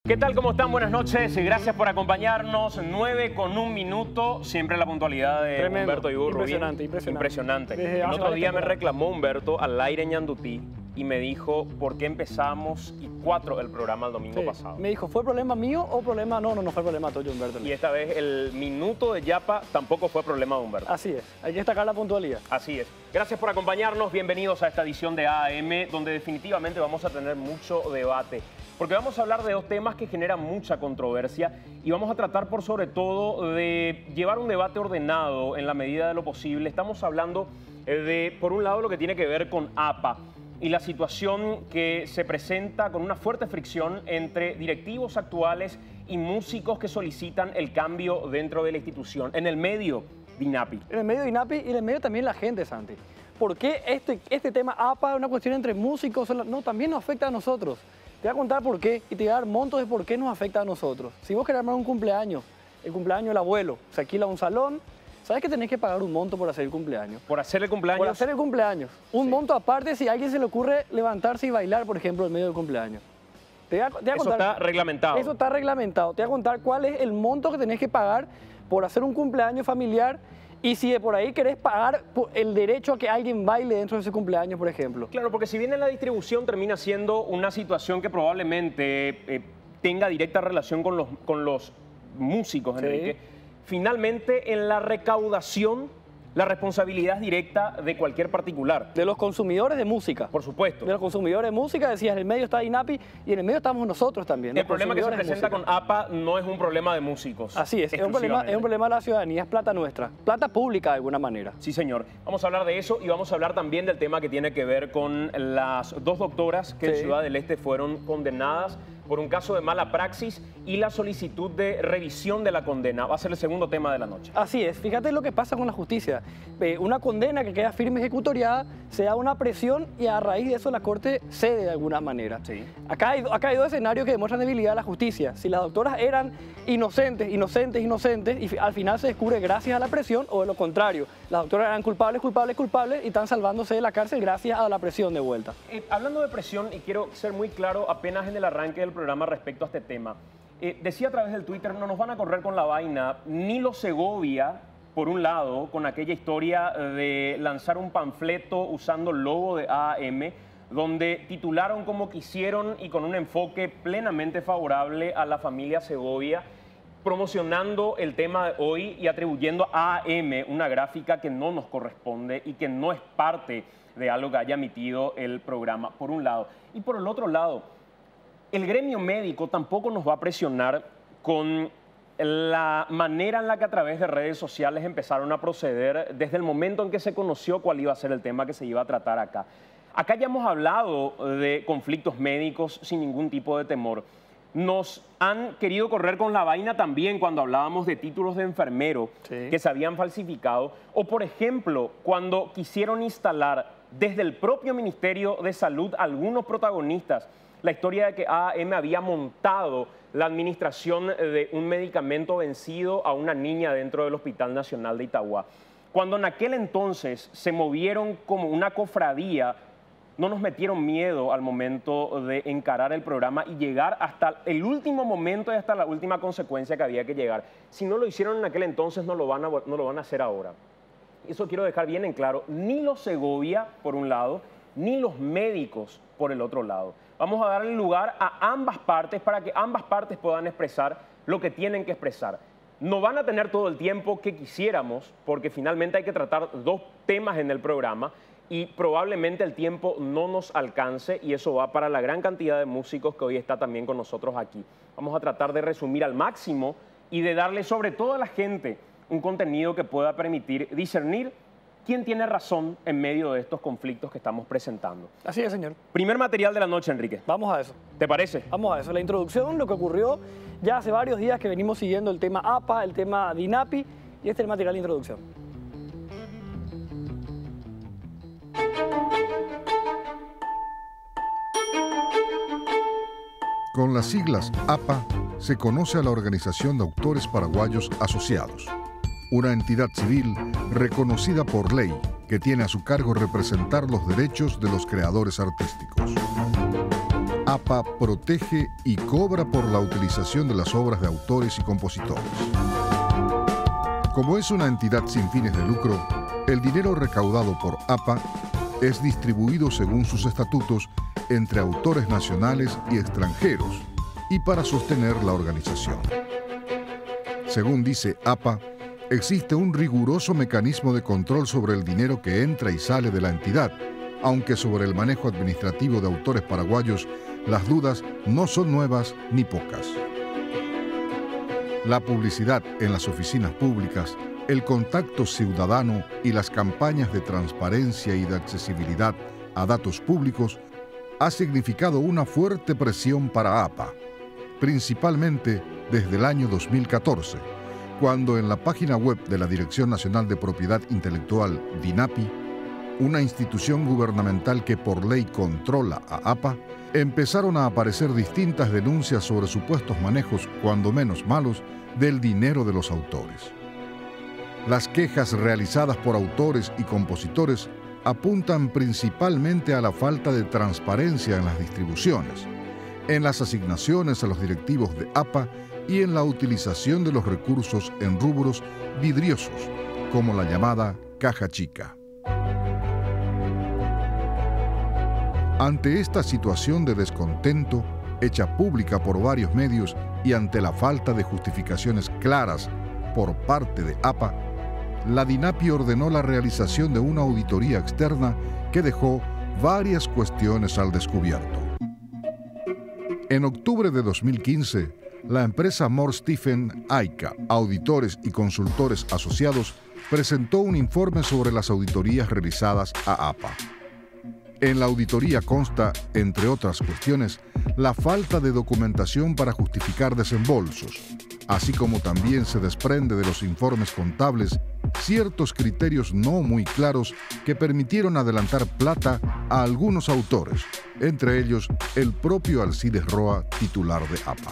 ¿Qué tal? ¿Cómo están? Buenas noches y gracias por acompañarnos. 9:01, siempre la puntualidad de Tremendo. Humberto Ibu Rubín. Impresionante. El otro día me reclamó Humberto al aire en Ñandutí y me dijo por qué empezamos y 4 el programa el domingo pasado. Me dijo, ¿fue problema mío o problema? No fue problema tuyo, Humberto. Y esta vez el minuto de Yapa tampoco fue problema de Humberto. Así es, hay que destacar la puntualidad. Así es. Gracias por acompañarnos, bienvenidos a esta edición de AM, donde definitivamente vamos a tener mucho debate. Porque vamos a hablar de dos temas que generan mucha controversia y vamos a tratar por sobre todo de llevar un debate ordenado en la medida de lo posible. Estamos hablando de, por un lado, lo que tiene que ver con APA y la situación que se presenta con una fuerte fricción entre directivos actuales y músicos que solicitan el cambio dentro de la institución. En el medio, INAPI. En el medio INAPI y en el medio también la gente, Santi. ¿Por qué este tema APA es una cuestión entre músicos? No, también nos afecta a nosotros. Te voy a contar por qué y te voy a dar montos de por qué nos afecta a nosotros. Si vos querés armar un cumpleaños, el cumpleaños del abuelo, se alquila un salón, ¿sabes que tenés que pagar un monto por hacer el cumpleaños? ¿Por hacer el cumpleaños? Por hacer el cumpleaños. Un monto aparte si a alguien se le ocurre levantarse y bailar, por ejemplo, en medio del cumpleaños. Te voy a contar, eso está reglamentado. Eso está reglamentado. Te voy a contar cuál es el monto que tenés que pagar por hacer un cumpleaños familiar. Y si de por ahí querés pagar el derecho a que alguien baile dentro de ese cumpleaños, por ejemplo. Claro, porque si bien en la distribución termina siendo una situación que probablemente tenga directa relación con los músicos, Enrique, finalmente en la recaudación la responsabilidad es directa de cualquier particular. De los consumidores de música. Por supuesto. De los consumidores de música, decías, en el medio está INAPI y en el medio estamos nosotros también. El problema que se presenta con APA no es un problema de músicos. Así es un problema de la ciudadanía, es plata nuestra, plata pública de alguna manera. Sí, señor. Vamos a hablar de eso y vamos a hablar también del tema que tiene que ver con las 2 doctoras que en Ciudad del Este fueron condenadas por un caso de mala praxis y la solicitud de revisión de la condena. Va a ser el segundo tema de la noche. Así es. Fíjate lo que pasa con la justicia. Una condena que queda firme ejecutoriada, se da una presión y a raíz de eso la Corte cede de alguna manera. Sí. Acá hay 2 escenarios que demuestran debilidad de la justicia. Si las doctoras eran inocentes y al final se descubre gracias a la presión, o de lo contrario, las doctoras eran culpables y están salvándose de la cárcel gracias a la presión de vuelta. Hablando de presión, y quiero ser muy claro apenas en el arranque del programa respecto a este tema. Decía a través del Twitter, no nos van a correr con la vaina, Nilo Segovia, por un lado, con aquella historia de lanzar un panfleto usando el logo de AM, donde titularon como quisieron y con un enfoque plenamente favorable a la familia Segovia, promocionando el tema de hoy y atribuyendo a AM una gráfica que no nos corresponde y que no es parte de algo que haya emitido el programa, por un lado. Y por el otro lado, el gremio médico tampoco nos va a presionar con la manera en la que a través de redes sociales empezaron a proceder desde el momento en que se conoció cuál iba a ser el tema que se iba a tratar acá. Acá ya hemos hablado de conflictos médicos sin ningún tipo de temor. Nos han querido correr con la vaina también cuando hablábamos de títulos de enfermero que se habían falsificado. O, por ejemplo, cuando quisieron instalar desde el propio Ministerio de Salud algunos protagonistas la historia de que AM había montado la administración de un medicamento vencido a una niña dentro del Hospital Nacional de Itagua. Cuando en aquel entonces se movieron como una cofradía, no nos metieron miedo al momento de encarar el programa y llegar hasta el último momento y hasta la última consecuencia que había que llegar. Si no lo hicieron en aquel entonces, no lo van a hacer ahora. Eso quiero dejar bien en claro. Ni los Segovia, por un lado, ni los médicos, por el otro lado. Vamos a darle lugar a ambas partes para que ambas partes puedan expresar lo que tienen que expresar. No van a tener todo el tiempo que quisiéramos, porque finalmente hay que tratar 2 temas en el programa y probablemente el tiempo no nos alcance y eso va para la gran cantidad de músicos que hoy está también con nosotros aquí. Vamos a tratar de resumir al máximo y de darle sobre todo a la gente un contenido que pueda permitir discernir quién tiene razón en medio de estos conflictos que estamos presentando. Así es, señor. Primer material de la noche, Enrique. Vamos a eso. ¿Te parece? Vamos a eso. La introducción, lo que ocurrió ya hace varios días que venimos siguiendo el tema APA, el tema de INAPI, y este es el material de introducción. Con las siglas APA se conoce a la Organización de Autores Paraguayos Asociados, una entidad civil reconocida por ley que tiene a su cargo representar los derechos de los creadores artísticos. APA protege y cobra por la utilización de las obras de autores y compositores. Como es una entidad sin fines de lucro, el dinero recaudado por APA es distribuido según sus estatutos entre autores nacionales y extranjeros y para sostener la organización. Según dice APA, existe un riguroso mecanismo de control sobre el dinero que entra y sale de la entidad, aunque sobre el manejo administrativo de autores paraguayos las dudas no son nuevas ni pocas. La publicidad en las oficinas públicas, el contacto ciudadano y las campañas de transparencia y de accesibilidad a datos públicos ha significado una fuerte presión para APA, principalmente desde el año 2014, cuando en la página web de la Dirección Nacional de Propiedad Intelectual, DINAPI, una institución gubernamental que por ley controla a APA, empezaron a aparecer distintas denuncias sobre supuestos manejos, cuando menos malos, del dinero de los autores. Las quejas realizadas por autores y compositores apuntan principalmente a la falta de transparencia en las distribuciones, en las asignaciones a los directivos de APA y en la utilización de los recursos en rubros vidriosos, como la llamada caja chica. Ante esta situación de descontento, hecha pública por varios medios y ante la falta de justificaciones claras por parte de APA, la DINAPI ordenó la realización de una auditoría externa que dejó varias cuestiones al descubierto. En octubre de 2015, la empresa Moore Steffen AICA, Auditores y Consultores Asociados, presentó un informe sobre las auditorías realizadas a APA. En la auditoría consta, entre otras cuestiones, la falta de documentación para justificar desembolsos, así como también se desprende de los informes contables ciertos criterios no muy claros que permitieron adelantar plata a algunos autores, entre ellos el propio Alcides Roa, titular de APA.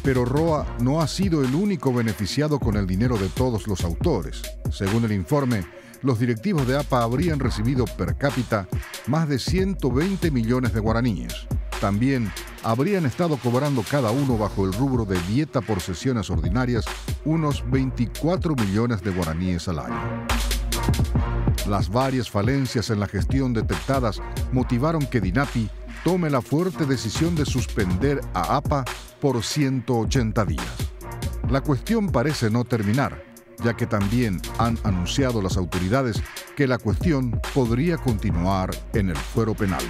Pero Roa no ha sido el único beneficiado con el dinero de todos los autores. Según el informe, los directivos de APA habrían recibido per cápita más de 120 millones de guaraníes. También habrían estado cobrando cada uno bajo el rubro de dieta por sesiones ordinarias unos 24 millones de guaraníes al año. Las varias falencias en la gestión detectadas motivaron que DINAPI tome la fuerte decisión de suspender a APA por 180 días. La cuestión parece no terminar, ya que también han anunciado las autoridades que la cuestión podría continuar en el fuero penal.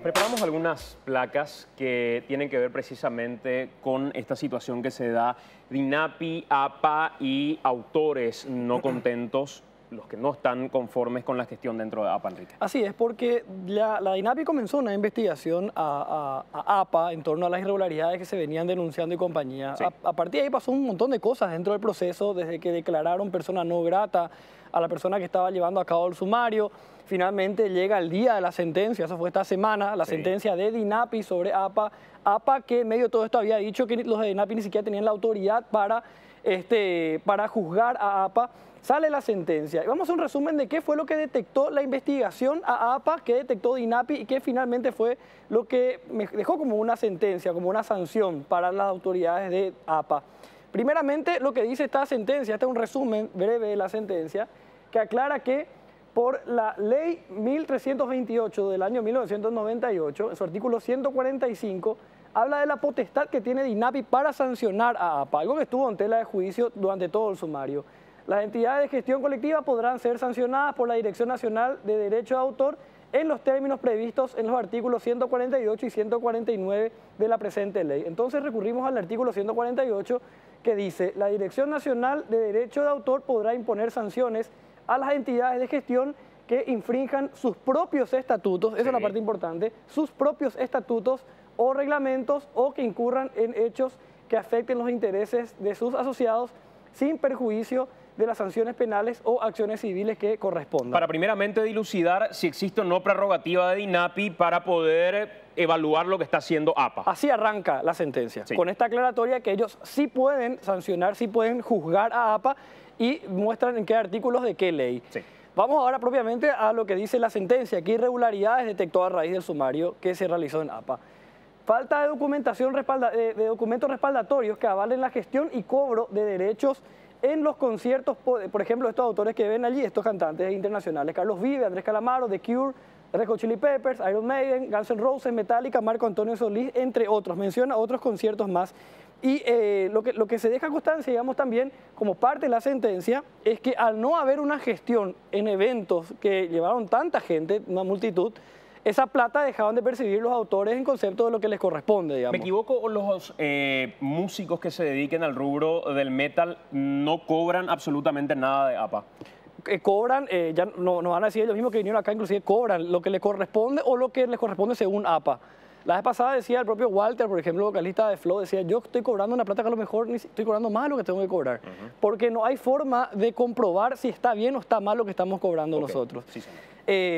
Preparamos algunas placas que tienen que ver precisamente con esta situación que se da. DINAPI, APA y autores no contentos, los que no están conformes con la gestión dentro de APA, Enrique. Así es, porque la DINAPI comenzó una investigación a APA en torno a las irregularidades que se venían denunciando y compañía. Sí. A partir de ahí pasó un montón de cosas dentro del proceso, desde que declararon persona no grata a la persona que estaba llevando a cabo el sumario. Finalmente llega el día de la sentencia, eso fue esta semana, la sentencia de DINAPI sobre APA. APA, que en medio de todo esto había dicho que los de DINAPI ni siquiera tenían la autoridad para juzgar a APA. Sale la sentencia. Y vamos a hacer un resumen de qué fue lo que detectó la investigación a APA, qué detectó DINAPI y qué finalmente fue lo que me dejó como una sentencia, como una sanción para las autoridades de APA. Primeramente, lo que dice esta sentencia, este es un resumen breve de la sentencia, que aclara que por la ley 1328 del año 1998, en su artículo 145, habla de la potestad que tiene DINAPI para sancionar a APA, algo que estuvo en tela de juicio durante todo el sumario. Las entidades de gestión colectiva podrán ser sancionadas por la Dirección Nacional de Derecho de Autor en los términos previstos en los artículos 148 y 149 de la presente ley. Entonces recurrimos al artículo 148 que dice: la Dirección Nacional de Derecho de Autor podrá imponer sanciones a las entidades de gestión que infrinjan sus propios estatutos, esa es la parte importante, sus propios estatutos o reglamentos, o que incurran en hechos que afecten los intereses de sus asociados sin perjuicio de las sanciones penales o acciones civiles que correspondan. Para primeramente dilucidar si existe o no prerrogativa de DINAPI para poder evaluar lo que está haciendo APA. Así arranca la sentencia, con esta aclaratoria que ellos sí pueden sancionar, sí pueden juzgar a APA, y muestran en qué artículos de qué ley. Vamos ahora propiamente a lo que dice la sentencia. ¿Qué irregularidades detectó a raíz del sumario que se realizó en APA? Falta de documentación de documentos respaldatorios que avalen la gestión y cobro de derechos en los conciertos, por ejemplo, estos autores que ven allí, estos cantantes internacionales, Carlos Vive, Andrés Calamaro, The Cure, Red Hot Chili Peppers, Iron Maiden, Guns N' Roses, Metallica, Marco Antonio Solís, entre otros. Menciona otros conciertos más. Y lo que se deja constancia, digamos, también como parte de la sentencia, es que al no haber una gestión en eventos que llevaron tanta gente, una multitud, esa plata dejaban de percibir los autores en concepto de lo que les corresponde, digamos. ¿Me equivoco o los músicos que se dediquen al rubro del metal no cobran absolutamente nada de APA? Cobran, ya no van a decir ellos mismos que vinieron acá, inclusive cobran lo que les corresponde o lo que les corresponde según APA. La vez pasada decía el propio Walter, por ejemplo, vocalista de Flow, decía, yo estoy cobrando una plata que a lo mejor ni estoy cobrando más de lo que tengo que cobrar, porque no hay forma de comprobar si está bien o está mal lo que estamos cobrando nosotros. Sí,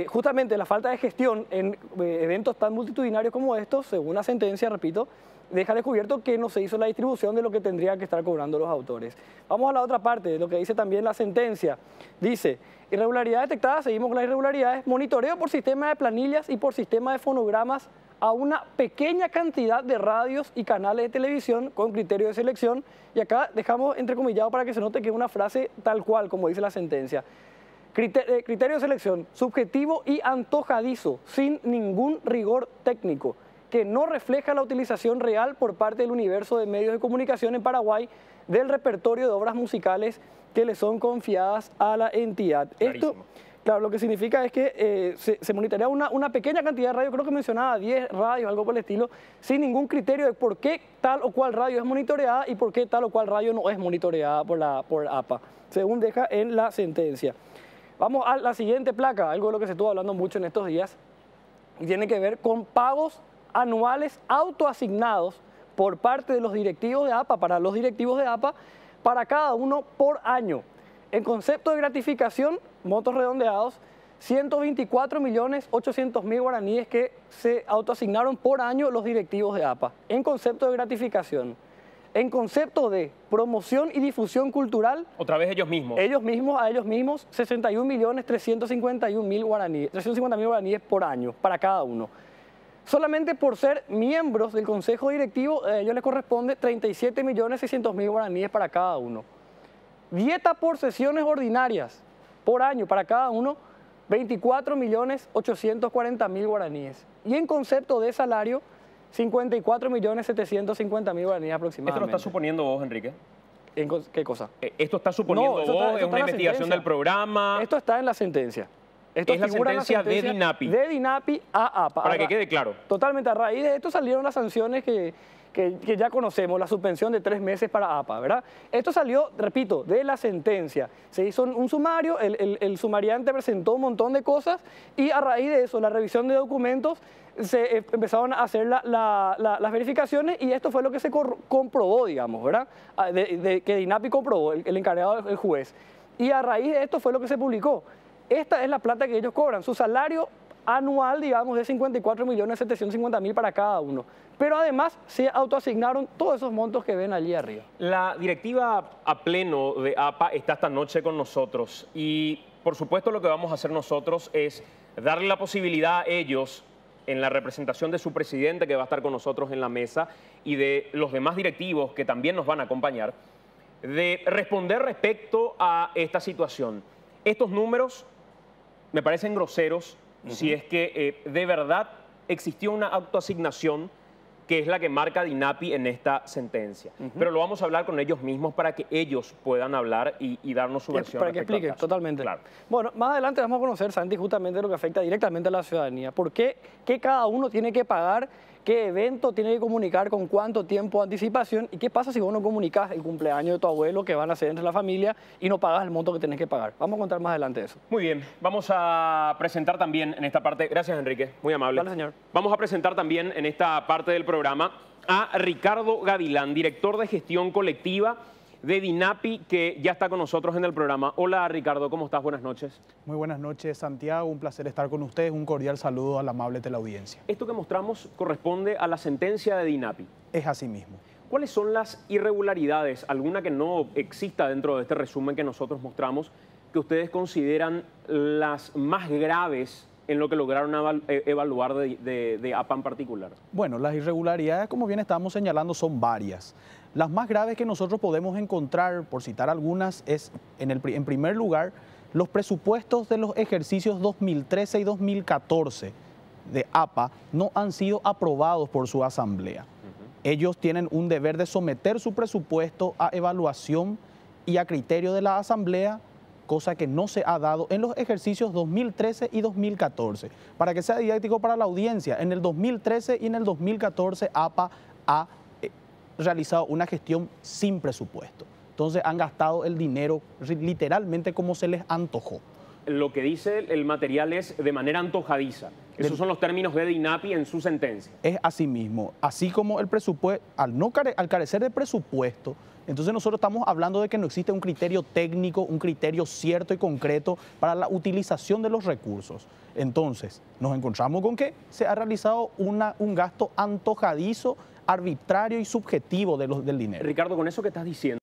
justamente la falta de gestión en eventos tan multitudinarios como estos, según la sentencia, repito, deja descubierto que no se hizo la distribución de lo que tendrían que estar cobrando los autores. Vamos a la otra parte, de lo que dice también la sentencia. Dice, irregularidades detectadas, seguimos con las irregularidades, monitoreo por sistema de planillas y por sistema de fonogramas a una pequeña cantidad de radios y canales de televisión con criterio de selección. Y acá dejamos entrecomillado para que se note que es una frase tal cual, como dice la sentencia. Criterio de selección, subjetivo y antojadizo, sin ningún rigor técnico, que no refleja la utilización real por parte del universo de medios de comunicación en Paraguay del repertorio de obras musicales que le son confiadas a la entidad. Clarísimo. Esto, claro, lo que significa es que se monitorea una pequeña cantidad de radios, creo que mencionaba 10 radios, algo por el estilo, sin ningún criterio de por qué tal o cual radio es monitoreada y por qué tal o cual radio no es monitoreada por APA, según deja en la sentencia. Vamos a la siguiente placa, algo de lo que se estuvo hablando mucho en estos días, y tiene que ver con pagos anuales autoasignados por parte de los directivos de APA, para los directivos de APA, para cada uno por año. En concepto de gratificación, montos redondeados, 124.800.000 guaraníes que se autoasignaron por año los directivos de APA. En concepto de gratificación. En concepto de promoción y difusión cultural. Otra vez ellos mismos. A ellos mismos, 61.350.000 guaraníes, 350.000 guaraníes por año, para cada uno. Solamente por ser miembros del consejo directivo, a ellos les corresponde 37.600.000 guaraníes para cada uno. Dieta por sesiones ordinarias por año para cada uno, 24.840.000 guaraníes. Y en concepto de salario, 54.750.000 guaraníes aproximadamente. ¿Esto lo estás suponiendo vos, Enrique? ¿Qué cosa? ¿Esto está suponiendo vos? ¿Es una investigación del programa? Esto está en la sentencia. Esto es la sentencia de DINAPI. De DINAPI a APA. Para que quede claro. Totalmente. A raíz de esto salieron las sanciones que ya conocemos, la suspensión de 3 meses para APA, ¿verdad? Esto salió, repito, de la sentencia. Se hizo un sumario, el sumariante presentó un montón de cosas y a raíz de eso, la revisión de documentos, se empezaron a hacer las verificaciones y esto fue lo que se comprobó, digamos, ¿verdad? Que DINAPI comprobó, el encargado del juez. Y a raíz de esto fue lo que se publicó. Esta es la plata que ellos cobran, su salario anual, digamos, de 54.750.000 para cada uno. Pero además se autoasignaron todos esos montos que ven allí arriba. La directiva a pleno de APA está esta noche con nosotros y, por supuesto, lo que vamos a hacer nosotros es darle la posibilidad a ellos, en la representación de su presidente, que va a estar con nosotros en la mesa, y de los demás directivos que también nos van a acompañar, de responder respecto a esta situación. Estos números me parecen groseros si es que de verdad existió una autoasignación que es la que marca DINAPI en esta sentencia. Pero lo vamos a hablar con ellos mismos para que ellos puedan hablar y darnos su versión. Para que expliquen, totalmente. Claro. Bueno, más adelante vamos a conocer, Santi, justamente lo que afecta directamente a la ciudadanía. ¿Por qué? ¿Qué cada uno tiene que pagar? ¿Qué evento tiene que comunicar con cuánto tiempo de anticipación? ¿Y qué pasa si vos no comunicas el cumpleaños de tu abuelo que van a hacer entre la familia y no pagas el monto que tenés que pagar? Vamos a contar más adelante eso. Muy bien. Vamos a presentar también en esta parte... Gracias, Enrique. Muy amable. Dale, señor. Vamos a presentar también en esta parte del programa a Ricardo Gavilán, director de gestión colectiva de DINAPI, que ya está con nosotros en el programa. Hola, Ricardo. ¿Cómo estás? Buenas noches. Muy buenas noches, Santiago. Un placer estar con ustedes. Un cordial saludo a la amable teleaudiencia. Esto que mostramos corresponde a la sentencia de DINAPI. Es así mismo. ¿Cuáles son las irregularidades, alguna que no exista dentro de este resumen que nosotros mostramos, que ustedes consideran las más graves en lo que lograron evaluar de APA en particular? Bueno, las irregularidades, como bien estábamos señalando, son varias. Las más graves que nosotros podemos encontrar, por citar algunas, es, en primer lugar, los presupuestos de los ejercicios 2013 y 2014 de APA no han sido aprobados por su asamblea. Ellos tienen un deber de someter su presupuesto a evaluación y a criterio de la asamblea, cosa que no se ha dado en los ejercicios 2013 y 2014. Para que sea didáctico para la audiencia, en el 2013 y en el 2014 APA ha realizado una gestión sin presupuesto. Entonces han gastado el dinero literalmente como se les antojó. Lo que dice el material es de manera antojadiza. Esos son los términos de DINAPI en su sentencia. Es así mismo. Así como el presupuesto, al carecer de presupuesto, entonces nosotros estamos hablando de que no existe un criterio técnico, un criterio cierto y concreto para la utilización de los recursos. Entonces nos encontramos con que se ha realizado un gasto antojadizo, arbitrario y subjetivo del dinero. Ricardo, con eso que estás diciendo,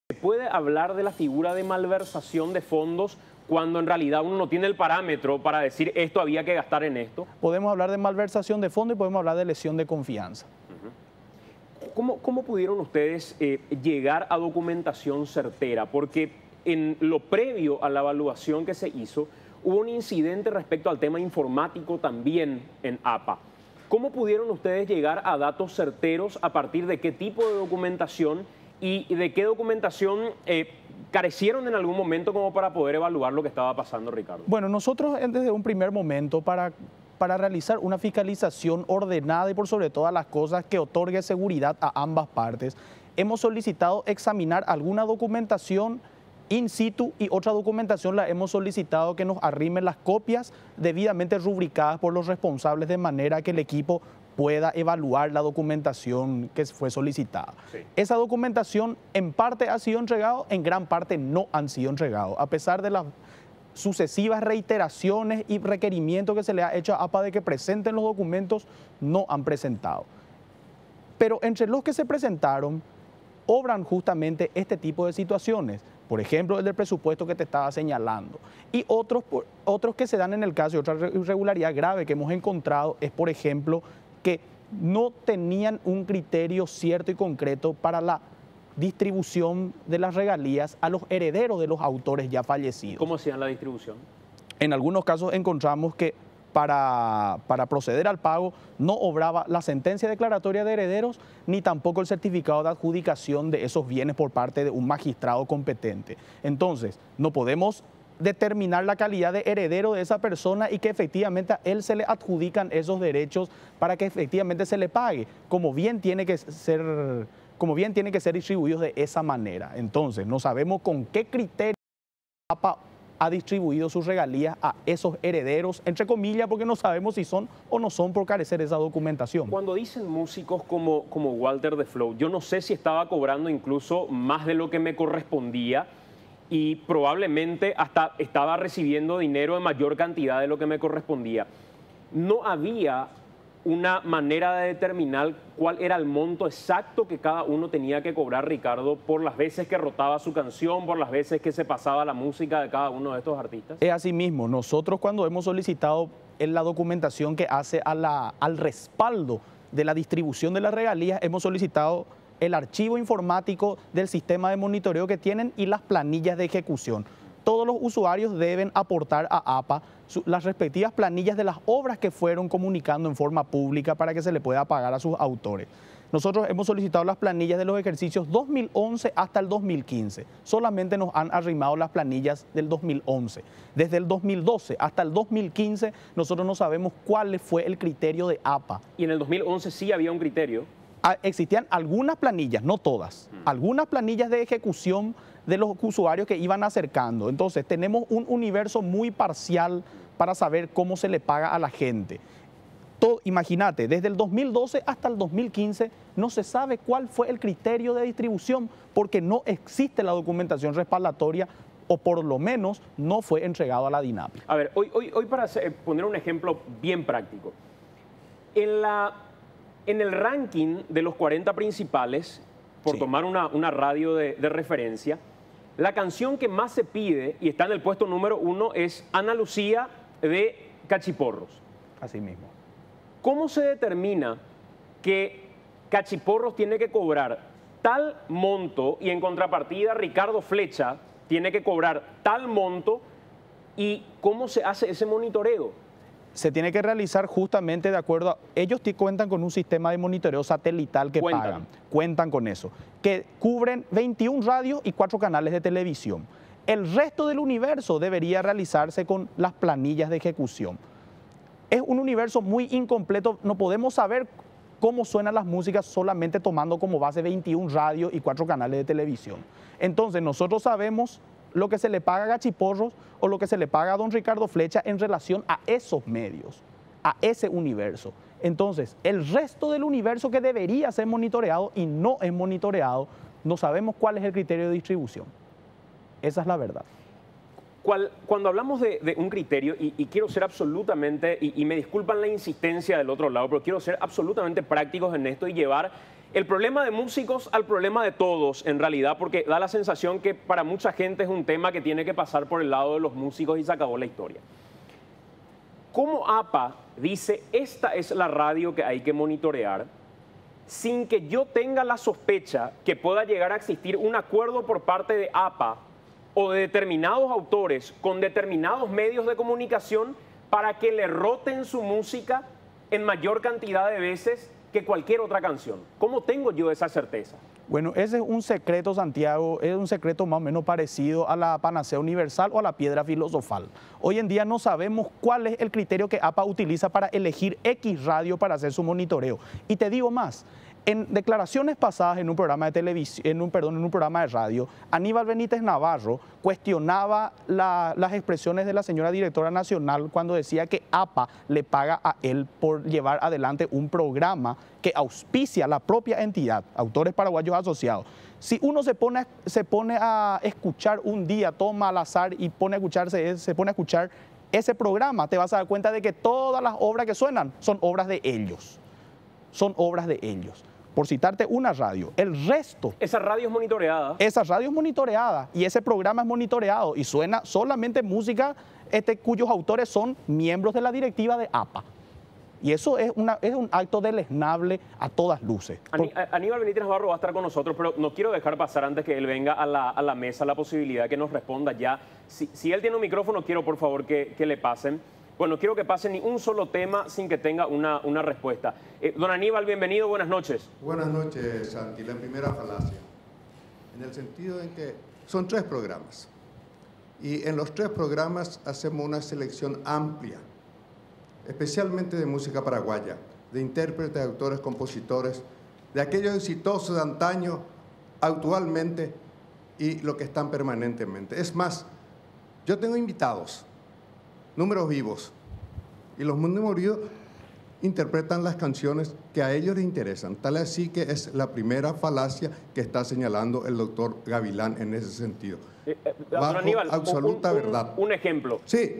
¿se puede hablar de la figura de malversación de fondos cuando en realidad uno no tiene el parámetro para decir esto había que gastar en esto? Podemos hablar de malversación de fondos y podemos hablar de lesión de confianza. ¿Cómo pudieron ustedes llegar a documentación certera? Porque en lo previo a la evaluación que se hizo, hubo un incidente respecto al tema informático también en APA. ¿Cómo pudieron ustedes llegar a datos certeros a partir de qué tipo de documentación y de qué documentación carecieron en algún momento como para poder evaluar lo que estaba pasando, Ricardo? Bueno, nosotros desde un primer momento para realizar una fiscalización ordenada y por sobre todas las cosas que otorgue seguridad a ambas partes, hemos solicitado examinar alguna documentación in situ y otra documentación la hemos solicitado que nos arrimen las copias debidamente rubricadas por los responsables de manera que el equipo pueda evaluar la documentación que fue solicitada. Sí. Esa documentación en parte ha sido entregada, en gran parte no han sido entregados, a pesar de las sucesivas reiteraciones y requerimientos que se le ha hecho a APA de que presenten los documentos, no han presentado. Pero entre los que se presentaron, obran justamente este tipo de situaciones. Por ejemplo, el del presupuesto que te estaba señalando. Y otros que se dan en el caso, y otra irregularidad grave que hemos encontrado es, por ejemplo, que no tenían un criterio cierto y concreto para la distribución de las regalías a los herederos de los autores ya fallecidos. ¿Cómo hacían la distribución? En algunos casos encontramos que para proceder al pago no obraba la sentencia declaratoria de herederos ni tampoco el certificado de adjudicación de esos bienes por parte de un magistrado competente. Entonces, no podemos determinar la calidad de heredero de esa persona y que efectivamente a él se le adjudican esos derechos para que efectivamente se le pague, como bien tiene que ser distribuidos de esa manera. Entonces, no sabemos con qué criterio APA ha distribuido sus regalías a esos herederos, entre comillas, porque no sabemos si son o no son por carecer de esa documentación. Cuando dicen músicos como Walter de Flow, yo no sé si estaba cobrando incluso más de lo que me correspondía y probablemente hasta estaba recibiendo dinero en mayor cantidad de lo que me correspondía. No había una manera de determinar cuál era el monto exacto que cada uno tenía que cobrar, Ricardo, por las veces que rotaba su canción, por las veces que se pasaba la música de cada uno de estos artistas. Es así mismo. Nosotros cuando hemos solicitado en la documentación que hace al respaldo de la distribución de las regalías, hemos solicitado el archivo informático del sistema de monitoreo que tienen y las planillas de ejecución. Todos los usuarios deben aportar a APA las respectivas planillas de las obras que fueron comunicando en forma pública para que se le pueda pagar a sus autores. Nosotros hemos solicitado las planillas de los ejercicios 2011 hasta el 2015. Solamente nos han arrimado las planillas del 2011. Desde el 2012 hasta el 2015 nosotros no sabemos cuál fue el criterio de APA. ¿Y en el 2011 sí había un criterio? Existían algunas planillas, no todas, algunas planillas de ejecución de los usuarios que iban acercando. Entonces tenemos un universo muy parcial para saber cómo se le paga a la gente. Imagínate, desde el 2012 hasta el 2015 no se sabe cuál fue el criterio de distribución porque no existe la documentación respaldatoria o por lo menos no fue entregado a la DINAPI. A ver, hoy para poner un ejemplo bien práctico, en el ranking de los 40 principales, por tomar una radio de referencia, la canción que más se pide y está en el puesto número 1 es Ana Lucía de Cachiporros. Así mismo. ¿Cómo se determina que Cachiporros tiene que cobrar tal monto y en contrapartida Ricardo Flecha tiene que cobrar tal monto y cómo se hace ese monitoreo? Se tiene que realizar justamente de acuerdo a... Ellos cuentan con un sistema de monitoreo satelital que pagan. Cuentan con eso. Que cubren 21 radios y 4 canales de televisión. El resto del universo debería realizarse con las planillas de ejecución. Es un universo muy incompleto. No podemos saber cómo suenan las músicas solamente tomando como base 21 radios y 4 canales de televisión. Entonces nosotros sabemos lo que se le paga a Cachiporros o lo que se le paga a don Ricardo Flecha en relación a esos medios, a ese universo. Entonces, el resto del universo que debería ser monitoreado y no es monitoreado, no sabemos cuál es el criterio de distribución. Esa es la verdad. Cuando hablamos de un criterio, y quiero ser absolutamente, y me disculpan la insistencia del otro lado, pero quiero ser absolutamente prácticos en esto y llevar el problema de músicos al problema de todos, en realidad, porque da la sensación que para mucha gente es un tema que tiene que pasar por el lado de los músicos y se acabó la historia. ¿Cómo APA dice, esta es la radio que hay que monitorear, sin que yo tenga la sospecha que pueda llegar a existir un acuerdo por parte de APA o de determinados autores con determinados medios de comunicación para que le roten su música en mayor cantidad de veces que cualquier otra canción? ¿Cómo tengo yo esa certeza? Bueno, ese es un secreto, Santiago, es un secreto más o menos parecido a la panacea universal o a la piedra filosofal. Hoy en día no sabemos cuál es el criterio que APA utiliza para elegir X radio para hacer su monitoreo. Y te digo más, en declaraciones pasadas en un programa de televisión, en un programa de radio, Aníbal Benítez Navarro cuestionaba las expresiones de la señora directora nacional cuando decía que APA le paga a él por llevar adelante un programa que auspicia la propia entidad, Autores Paraguayos Asociados. Si uno se pone a escuchar un día, toma al azar y se pone a escuchar ese programa, te vas a dar cuenta de que todas las obras que suenan son obras de ellos. Son obras de ellos. Por citarte una radio, el resto... Esa radio es monitoreada. Esa radio es monitoreada y ese programa es monitoreado y suena solamente música cuyos autores son miembros de la directiva de APA. Y eso es un acto deleznable a todas luces. Aníbal Benítez Navarro va a estar con nosotros, pero no quiero dejar pasar antes que él venga a la mesa la posibilidad de que nos responda ya. Si él tiene un micrófono, quiero por favor que le pasen. Bueno, quiero que pase ni un solo tema sin que tenga una respuesta. Don Aníbal, bienvenido, buenas noches. Buenas noches, Santi. La primera falacia, en el sentido en que son 3 programas. Y en los 3 programas hacemos una selección amplia, especialmente de música paraguaya, de intérpretes, de autores, compositores, de aquellos exitosos de antaño, actualmente, y lo que están permanentemente. Es más, yo tengo invitados, números vivos, y los números vivos interpretan las canciones que a ellos les interesan. Tal así que es la primera falacia que está señalando el doctor Gavilán en ese sentido. Bajo Aníbal, absoluta verdad. Un ejemplo. Sí.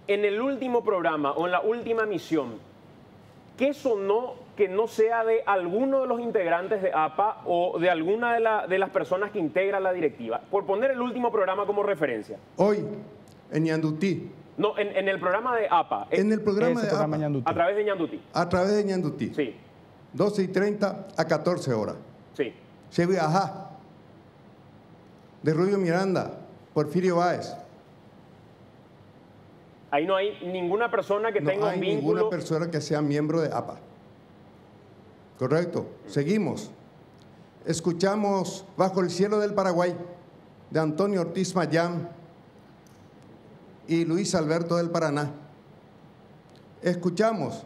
En el último programa o en la última emisión, ¿qué sonó que no sea de alguno de los integrantes de APA o de alguna de las personas que integran la directiva? Por poner el último programa como referencia. Hoy, en Ñandutí. No, en el programa de APA. En el programa de APA. A través de Ñandutí. A través de Ñandutí. Sí. 12:30 a 14 horas. Sí. Chevi Ajá. De Rubio Miranda. Porfirio Báez. Ahí no hay ninguna persona que tenga un vínculo. No hay ninguna persona que sea miembro de APA. Correcto. Seguimos. Escuchamos Bajo el cielo del Paraguay, de Antonio Ortiz Mayán y Luis Alberto del Paraná. Escuchamos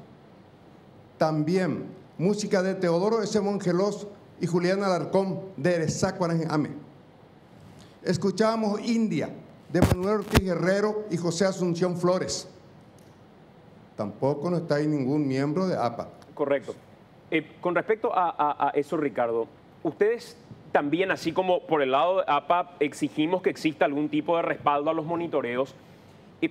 también música de Teodoro S. Mongelos y Julián Alarcón de Erezácuarame. Escuchamos India de Manuel Ortiz Guerrero y José Asunción Flores. Tampoco no está ahí ningún miembro de APA. Correcto. Con respecto a eso, Ricardo, ustedes también, así como por el lado de APA, exigimos que exista algún tipo de respaldo a los monitoreos.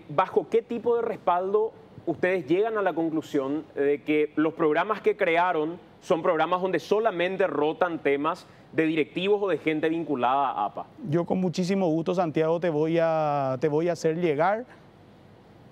¿Bajo qué tipo de respaldo ustedes llegan a la conclusión de que los programas que crearon son programas donde solamente rotan temas de directivos o de gente vinculada a APA? Yo con muchísimo gusto, Santiago, te voy a hacer llegar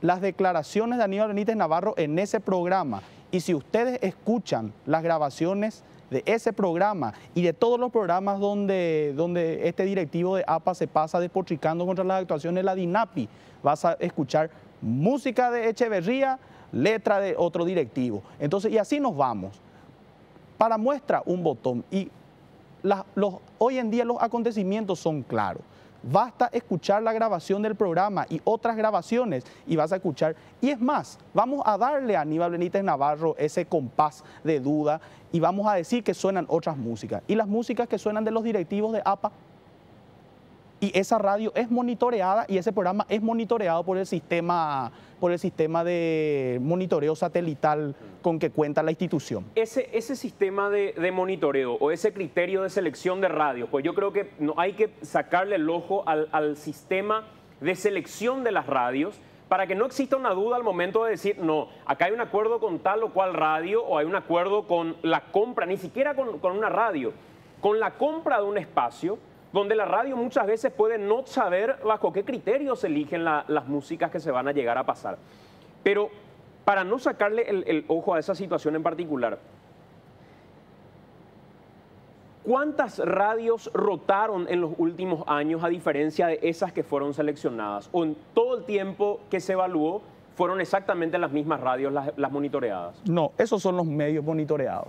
las declaraciones de Aníbal Benítez Navarro en ese programa. Y si ustedes escuchan las grabaciones de ese programa y de todos los programas donde este directivo de APA se pasa despotricando contra las actuaciones de la DINAPI, vas a escuchar música de Echeverría, letra de otro directivo. Entonces, y así nos vamos. Para muestra un botón. Y hoy en día los acontecimientos son claros. Basta escuchar la grabación del programa y otras grabaciones y vas a escuchar. Y es más, vamos a darle a Aníbal Benítez Navarro ese compás de duda y vamos a decir que suenan otras músicas. Y las músicas que suenan de los directivos de APA. Y esa radio es monitoreada y ese programa es monitoreado por el sistema de monitoreo satelital con que cuenta la institución. Ese sistema de monitoreo o ese criterio de selección de radios, pues yo creo que no hay que sacarle el ojo al sistema de selección de las radios para que no exista una duda al momento de decir, no, acá hay un acuerdo con tal o cual radio o hay un acuerdo con la compra, ni siquiera con una radio, con la compra de un espacio donde la radio muchas veces puede no saber bajo qué criterios se eligen las músicas que se van a llegar a pasar. Pero para no sacarle el ojo a esa situación en particular, ¿cuántas radios rotaron en los últimos años a diferencia de esas que fueron seleccionadas? ¿O en todo el tiempo que se evaluó fueron exactamente las mismas radios las monitoreadas? No, esos son los medios monitoreados.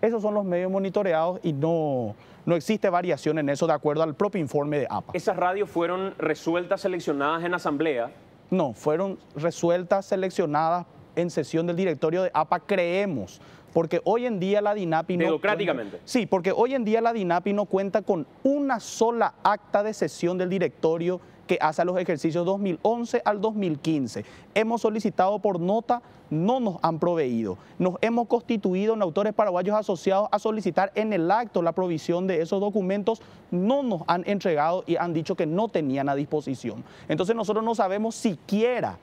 Esos son los medios monitoreados y no existe variación en eso de acuerdo al propio informe de APA. ¿Esas radios fueron resueltas, seleccionadas en asamblea? No, fueron resueltas, seleccionadas en sesión del directorio de APA, creemos. Porque hoy en día la DINAPI no... Democráticamente. Sí, porque hoy en día la DINAPI no cuenta con una sola acta de sesión del directorio que hace los ejercicios 2011 al 2015. Hemos solicitado por nota, no nos han proveído. Nos hemos constituido en autores paraguayos asociados a solicitar en el acto la provisión de esos documentos, no nos han entregado y han dicho que no tenían a disposición. Entonces nosotros no sabemos siquiera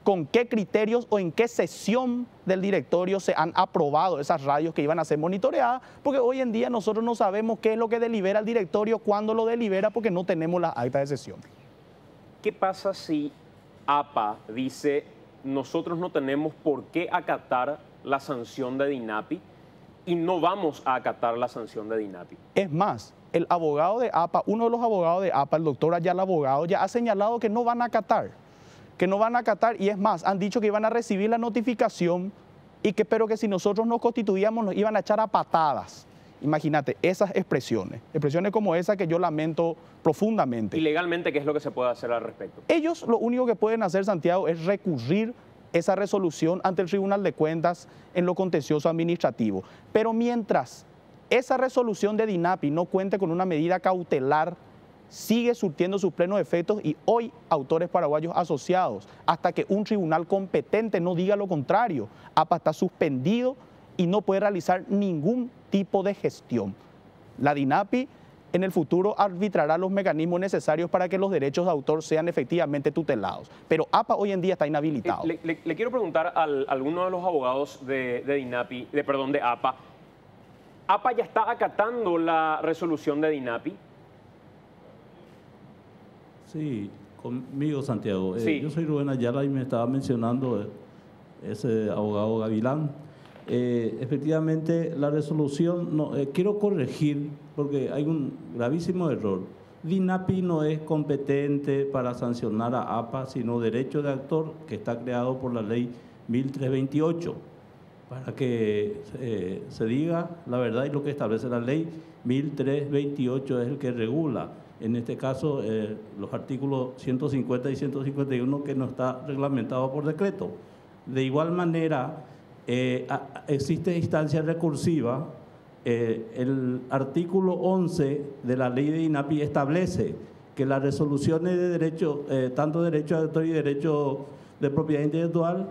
con qué criterios o en qué sesión del directorio se han aprobado esas radios que iban a ser monitoreadas, porque hoy en día nosotros no sabemos qué es lo que delibera el directorio, cuándo lo delibera, porque no tenemos la acta de sesión. ¿Qué pasa si APA dice, nosotros no tenemos por qué acatar la sanción de DINAPI y no vamos a acatar la sanción de DINAPI? Es más, el abogado de APA, uno de los abogados de APA, el doctor Ayala Abogado, ya ha señalado que no van a acatar. Y es más, han dicho que iban a recibir la notificación pero que si nosotros nos constituíamos nos iban a echar a patadas. Imagínate, esas expresiones como esa que yo lamento profundamente. ¿Y legalmente qué es lo que se puede hacer al respecto? Ellos lo único que pueden hacer, Santiago, es recurrir esa resolución ante el Tribunal de Cuentas en lo contencioso administrativo. Pero mientras esa resolución de DINAPI no cuente con una medida cautelar, sigue surtiendo sus plenos efectos y hoy autores paraguayos asociados, hasta que un tribunal competente no diga lo contrario, APA está suspendido y no puede realizar ningún tipo de gestión. La DINAPI en el futuro arbitrará los mecanismos necesarios para que los derechos de autor sean efectivamente tutelados. Pero APA hoy en día está inhabilitado. Le quiero preguntar a alguno de los abogados de APA. ¿APA ya está acatando la resolución de DINAPI? Sí, conmigo, Santiago. Sí. Yo soy Rubén Ayala y me estaba mencionando ese abogado Gavilán. Efectivamente, la resolución, quiero corregir porque hay un gravísimo error. DINAPI no es competente para sancionar a APA, sino derecho de autor que está creado por la ley 1328. Para que se diga la verdad y lo que establece la ley 1328 es el que regula. En este caso, los artículos 150 y 151 que no está reglamentado por decreto. De igual manera, existe instancia recursiva. El artículo 11 de la ley de DINAPI establece que las resoluciones de derecho, tanto derecho de autor y derecho de propiedad intelectual,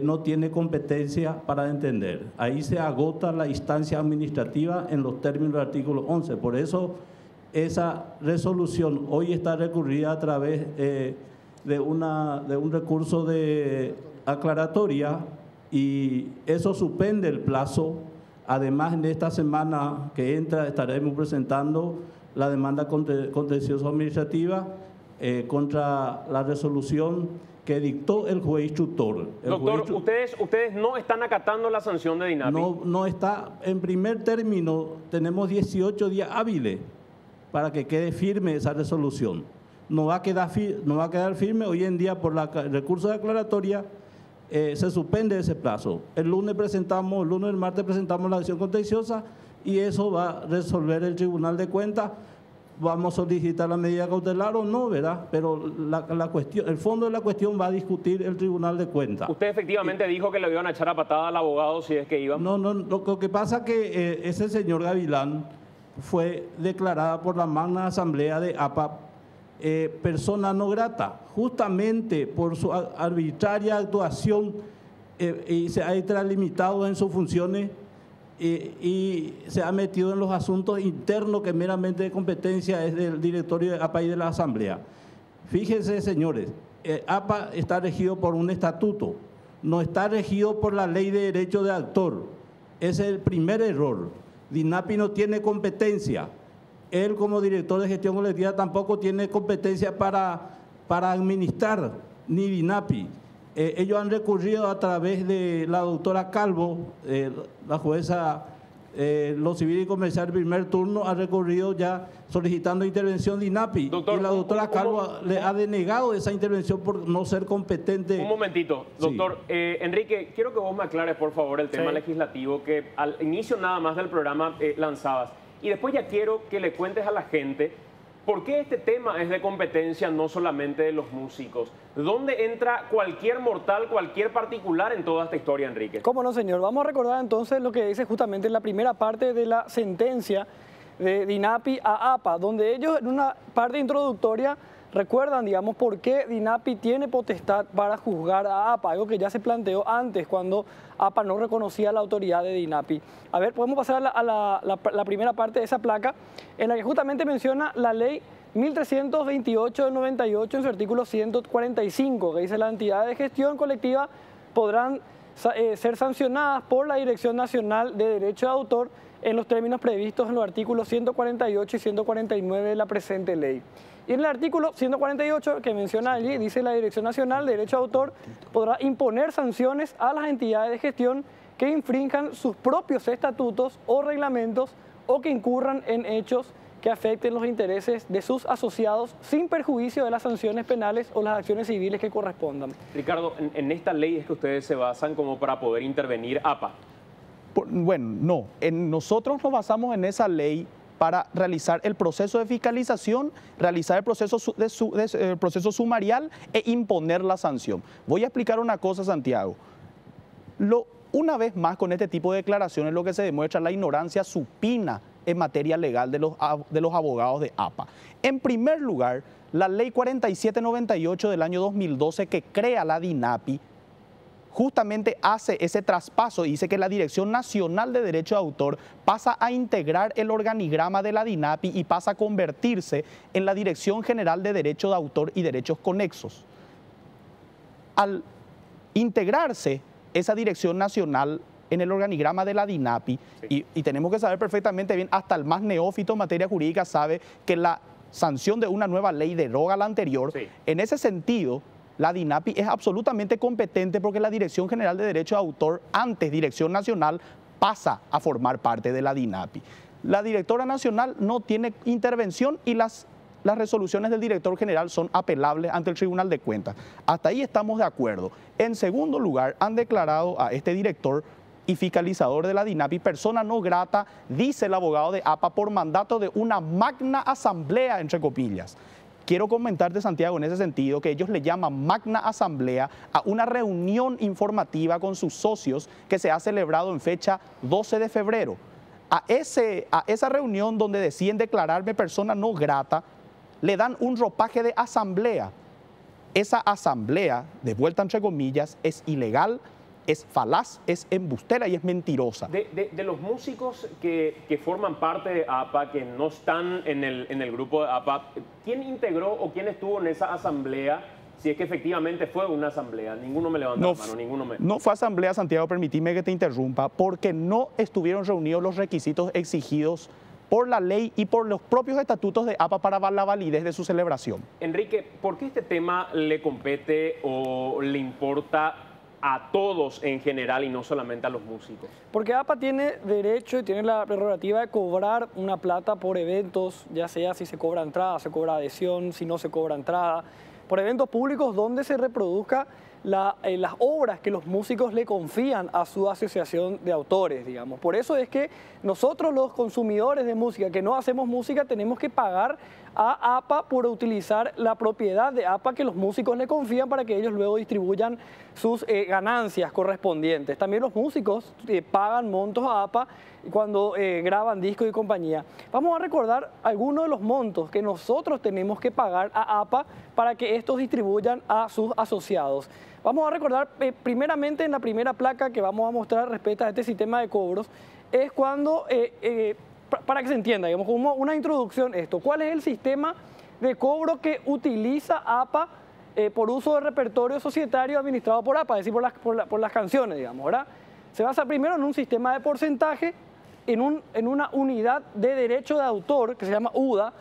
no tiene competencia para entender. Ahí se agota la instancia administrativa en los términos del artículo 11. Por eso, esa resolución hoy está recurrida a través de un recurso de aclaratoria y eso suspende el plazo. Además, en esta semana que entra estaremos presentando la demanda contenciosa administrativa contra la resolución que dictó el juez instructor. Doctor, ustedes no están acatando la sanción de DINAPI. No está. En primer término, tenemos 18 días hábiles para que quede firme esa resolución. No va a quedar firme hoy en día por el recurso de aclaratoria. Se suspende ese plazo. El lunes y el martes presentamos la acción contenciosa y eso va a resolver el Tribunal de Cuentas. Vamos a solicitar la medida cautelar o no, ¿verdad? Pero el fondo de la cuestión va a discutir el Tribunal de Cuentas. Usted efectivamente dijo que le iban a echar a patada al abogado si es que iban. No, lo que pasa es que ese señor Gavilán fue declarada por la Magna Asamblea de APA persona no grata, justamente por su arbitraria actuación y se ha extralimitado en sus funciones y se ha metido en los asuntos internos que meramente de competencia es del directorio de APA y de la Asamblea. Fíjense, señores, APA está regido por un estatuto, no está regido por la ley de derecho de autor. Ese es el primer error. DINAPI no tiene competencia. Él como director de gestión colectiva tampoco tiene competencia para administrar, ni DINAPI. Ellos han recurrido a través de la doctora Calvo, la jueza lo civil y comercial primer turno, ha recurrido ya solicitando intervención DINAPI. Doctor, y la doctora Calvo le ha denegado esa intervención por no ser competente. Un momentito, doctor. Sí. Enrique, quiero que vos me aclares, por favor, el tema legislativo que al inicio nada más del programa lanzabas. Y después ya quiero que le cuentes a la gente por qué este tema es de competencia no solamente de los músicos. ¿Dónde entra cualquier mortal, cualquier particular en toda esta historia, Enrique? ¿Cómo no, señor? Vamos a recordar entonces lo que dice justamente en la primera parte de la sentencia de DINAPI a APA, donde ellos en una parte introductoria recuerdan, digamos, por qué DINAPI tiene potestad para juzgar a APA, algo que ya se planteó antes cuando APA no reconocía la autoridad de DINAPI. A ver, podemos pasar a la primera parte de esa placa, en la que justamente menciona la ley 1328 del 98 en su artículo 145, que dice: las entidades de gestión colectiva podrán ser sancionadas por la Dirección Nacional de Derecho de Autor en los términos previstos en los artículos 148 y 149 de la presente ley. Y en el artículo 148 que menciona allí, dice: la Dirección Nacional de Derecho de Autor podrá imponer sanciones a las entidades de gestión que infrinjan sus propios estatutos o reglamentos o que incurran en hechos que afecten los intereses de sus asociados sin perjuicio de las sanciones penales o las acciones civiles que correspondan. Ricardo, ¿en esta ley es que ustedes se basan como para poder intervenir APA? Bueno, no. Nosotros nos basamos en esa ley para realizar el proceso de fiscalización, realizar el proceso sumarial e imponer la sanción. Voy a explicar una cosa, Santiago. Una vez más, con este tipo de declaraciones, lo que se demuestra es la ignorancia supina en materia legal de los abogados de APA. En primer lugar, la ley 4798 del año 2012 que crea la DINAPI justamente hace ese traspaso y dice que la Dirección Nacional de Derecho de Autor pasa a integrar el organigrama de la DINAPI y pasa a convertirse en la Dirección General de Derecho de Autor y Derechos Conexos. Al integrarse esa Dirección Nacional en el organigrama de la DINAPI, y tenemos que saber perfectamente bien, hasta el más neófito en materia jurídica sabe que la sanción de una nueva ley deroga la anterior. En ese sentido, la DINAPI es absolutamente competente porque la Dirección General de Derecho de Autor, antes Dirección Nacional, pasa a formar parte de la DINAPI. La directora nacional no tiene intervención y las resoluciones del director general son apelables ante el Tribunal de Cuentas. Hasta ahí estamos de acuerdo. En segundo lugar, han declarado a este director y fiscalizador de la DINAPI persona no grata, dice el abogado de APA, por mandato de una magna asamblea, entre comillas. Quiero comentarte, Santiago, en ese sentido, que ellos le llaman magna asamblea a una reunión informativa con sus socios que se ha celebrado en fecha 12 de febrero. A esa reunión donde deciden declararme persona no grata, le dan un ropaje de asamblea. Esa asamblea, de vuelta entre comillas, es ilegal, es falaz, es embustera y es mentirosa. De los músicos que forman parte de APA, que no están en el grupo de APA, ¿quién integró o quién estuvo en esa asamblea si es que efectivamente fue una asamblea. Ninguno me levanta la mano, ninguno me... No fue asamblea, Santiago, permitime que te interrumpa, porque no estuvieron reunidos los requisitos exigidos por la ley y por los propios estatutos de APA para la validez de su celebración. Enrique, ¿por qué este tema le compete o le importa a todos en general y no solamente a los músicos? Porque APA tiene derecho y tiene la prerrogativa de cobrar una plata por eventos, ya sea si se cobra entrada, se cobra adhesión, si no se cobra entrada, por eventos públicos donde se reproduzca las obras que los músicos le confían a su asociación de autores, digamos. Por eso es que nosotros los consumidores de música que no hacemos música tenemos que pagar a APA por utilizar la propiedad de APA que los músicos le confían para que ellos luego distribuyan sus ganancias correspondientes. También los músicos pagan montos a APA cuando graban discos y compañía. Vamos a recordar algunos de los montos que nosotros tenemos que pagar a APA para que estos distribuyan a sus asociados. Vamos a recordar primeramente en la primera placa que vamos a mostrar respecto a este sistema de cobros, es cuando, para que se entienda, digamos, como una introducción esto, ¿cuál es el sistema de cobro que utiliza APA por uso de repertorio societario administrado por APA, es decir, por las canciones, digamos, ¿verdad? Se basa primero en un sistema de porcentaje, en una unidad de derecho de autor, que se llama UDA,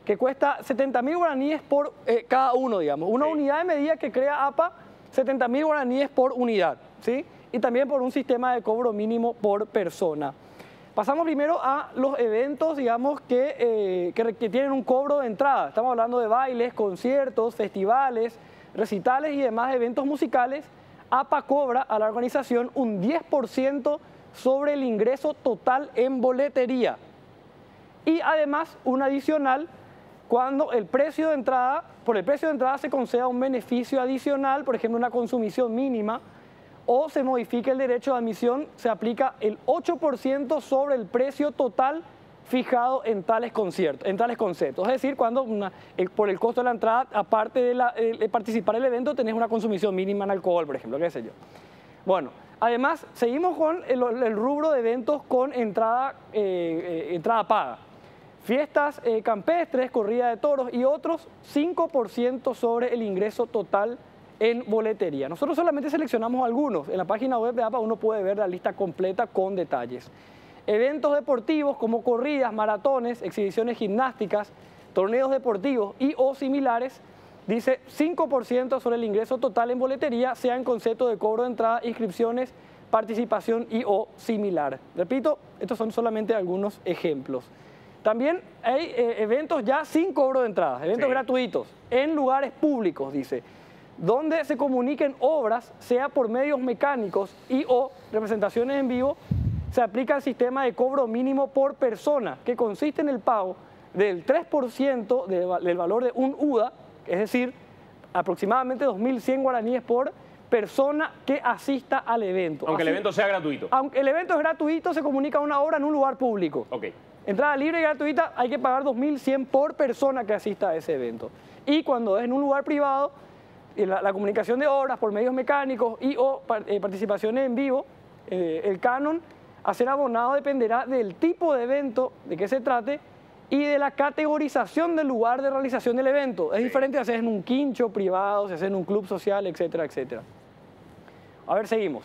que cuesta 70.000 guaraníes por cada uno, digamos. Una unidad de medida que crea APA, 70.000 guaraníes por unidad, ¿sí? Y también por un sistema de cobro mínimo por persona. Pasamos primero a los eventos, digamos, que tienen un cobro de entrada. Estamos hablando de bailes, conciertos, festivales, recitales y demás eventos musicales. APA cobra a la organización un 10% sobre el ingreso total en boletería. Y además un adicional cuando el precio de entrada, por el precio de entrada se conceda un beneficio adicional, por ejemplo una consumición mínima, o se modifica el derecho de admisión, se aplica el 8% sobre el precio total fijado en tales conceptos. Es decir, cuando por el costo de la entrada, aparte de participar en el evento, tenés una consumición mínima en alcohol, por ejemplo, qué sé yo. Bueno, además, seguimos con el rubro de eventos con entrada paga. Fiestas campestres, corrida de toros y otros, 5% sobre el ingreso total en boletería. Nosotros solamente seleccionamos algunos. En la página web de APA uno puede ver la lista completa con detalles. Eventos deportivos como corridas, maratones, exhibiciones gimnásticas, torneos deportivos y o similares, dice 5% sobre el ingreso total en boletería, sea en concepto de cobro de entrada, inscripciones, participación y o similar. Repito, estos son solamente algunos ejemplos. También hay eventos ya sin cobro de entrada, eventos gratuitos, en lugares públicos, dice, donde se comuniquen obras, sea por medios mecánicos y o representaciones en vivo, se aplica el sistema de cobro mínimo por persona, que consiste en el pago del 3% del valor de un UDA, es decir, aproximadamente 2.100 guaraníes por persona que asista al evento. Aunque el evento sea gratuito. Aunque el evento es gratuito, se comunica una obra en un lugar público. Ok. Entrada libre y gratuita, hay que pagar 2.100 por persona que asista a ese evento. Y cuando es en un lugar privado, la comunicación de obras por medios mecánicos y o participaciones en vivo, el canon a ser abonado dependerá del tipo de evento de que se trate y de la categorización del lugar de realización del evento. Es diferente si haces en un quincho privado, si haces en un club social, etcétera, etcétera. A ver, seguimos.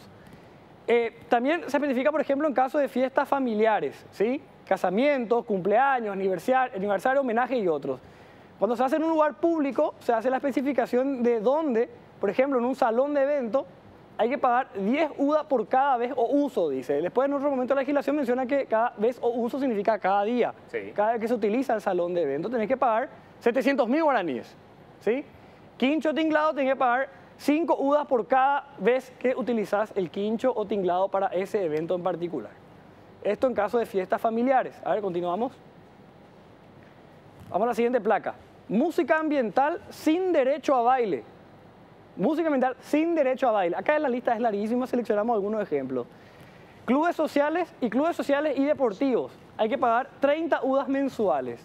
También se especifica, por ejemplo, en caso de fiestas familiares, ¿sí? Casamientos, cumpleaños, aniversario, homenaje y otros. Cuando se hace en un lugar público, se hace la especificación de dónde, por ejemplo, en un salón de evento, hay que pagar 10 UDA por cada vez o uso, dice. Después, en otro momento, la legislación menciona que cada vez o uso significa cada día. Sí. Cada vez que se utiliza el salón de evento, tenés que pagar 700.000 guaraníes, ¿sí? Quincho tinglado, tenés que pagar 5 UDAs por cada vez que utilizás el quincho o tinglado para ese evento en particular. Esto en caso de fiestas familiares. A ver, continuamos. Vamos a la siguiente placa. Música ambiental sin derecho a baile. Música ambiental sin derecho a baile. Acá en la lista es larguísima, seleccionamos algunos ejemplos. Clubes sociales y deportivos. Hay que pagar 30 UDAs mensuales.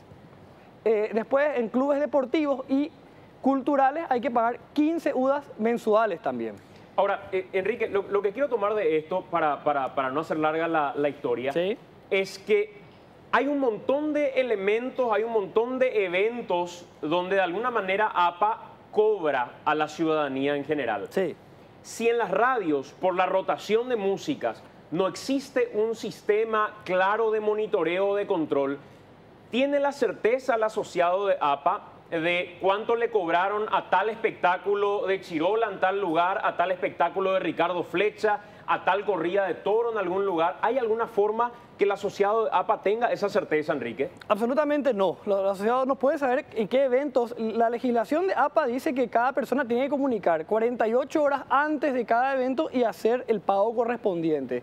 Después, en clubes deportivos y culturales hay que pagar 15 UDAs mensuales también. Ahora, Enrique, lo que quiero tomar de esto, para no hacer larga la historia, ¿sí? Es que hay un montón de elementos, hay un montón de eventos donde de alguna manera APA cobra a la ciudadanía en general. Sí. Si en las radios, por la rotación de músicas, no existe un sistema claro de monitoreo o de control, ¿tiene la certeza el asociado de APA de cuánto le cobraron a tal espectáculo de Chirola en tal lugar, a tal espectáculo de Ricardo Flecha, a tal corrida de toro en algún lugar? ¿Hay alguna forma que el asociado de APA tenga esa certeza, Enrique? Absolutamente no. Los asociados no pueden saber en qué eventos. La legislación de APA dice que cada persona tiene que comunicar 48 horas antes de cada evento y hacer el pago correspondiente.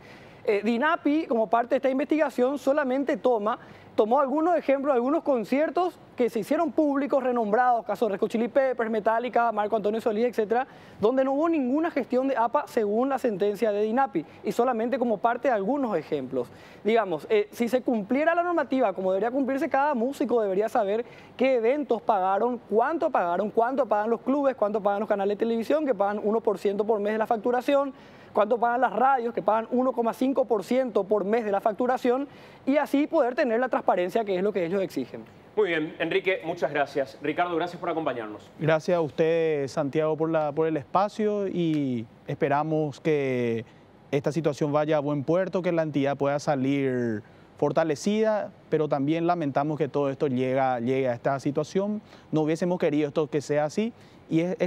DINAPI, como parte de esta investigación, solamente tomó algunos ejemplos, algunos conciertos que se hicieron públicos, renombrados, caso de Red Hot Chili Peppers, Metallica, Marco Antonio Solís, etcétera, donde no hubo ninguna gestión de APA según la sentencia de DINAPI, y solamente como parte de algunos ejemplos. Digamos, si se cumpliera la normativa como debería cumplirse, cada músico debería saber qué eventos pagaron, cuánto pagan los clubes, cuánto pagan los canales de televisión, que pagan 1% por mes de la facturación, cuánto pagan las radios, que pagan 1,5% por mes de la facturación, y así poder tener la transparencia que es lo que ellos exigen. Muy bien, Enrique, muchas gracias. Ricardo, gracias por acompañarnos. Gracias a usted, Santiago, por el espacio, y esperamos que esta situación vaya a buen puerto, que la entidad pueda salir fortalecida, pero también lamentamos que todo esto llegue a esta situación. No hubiésemos querido esto que sea así, y es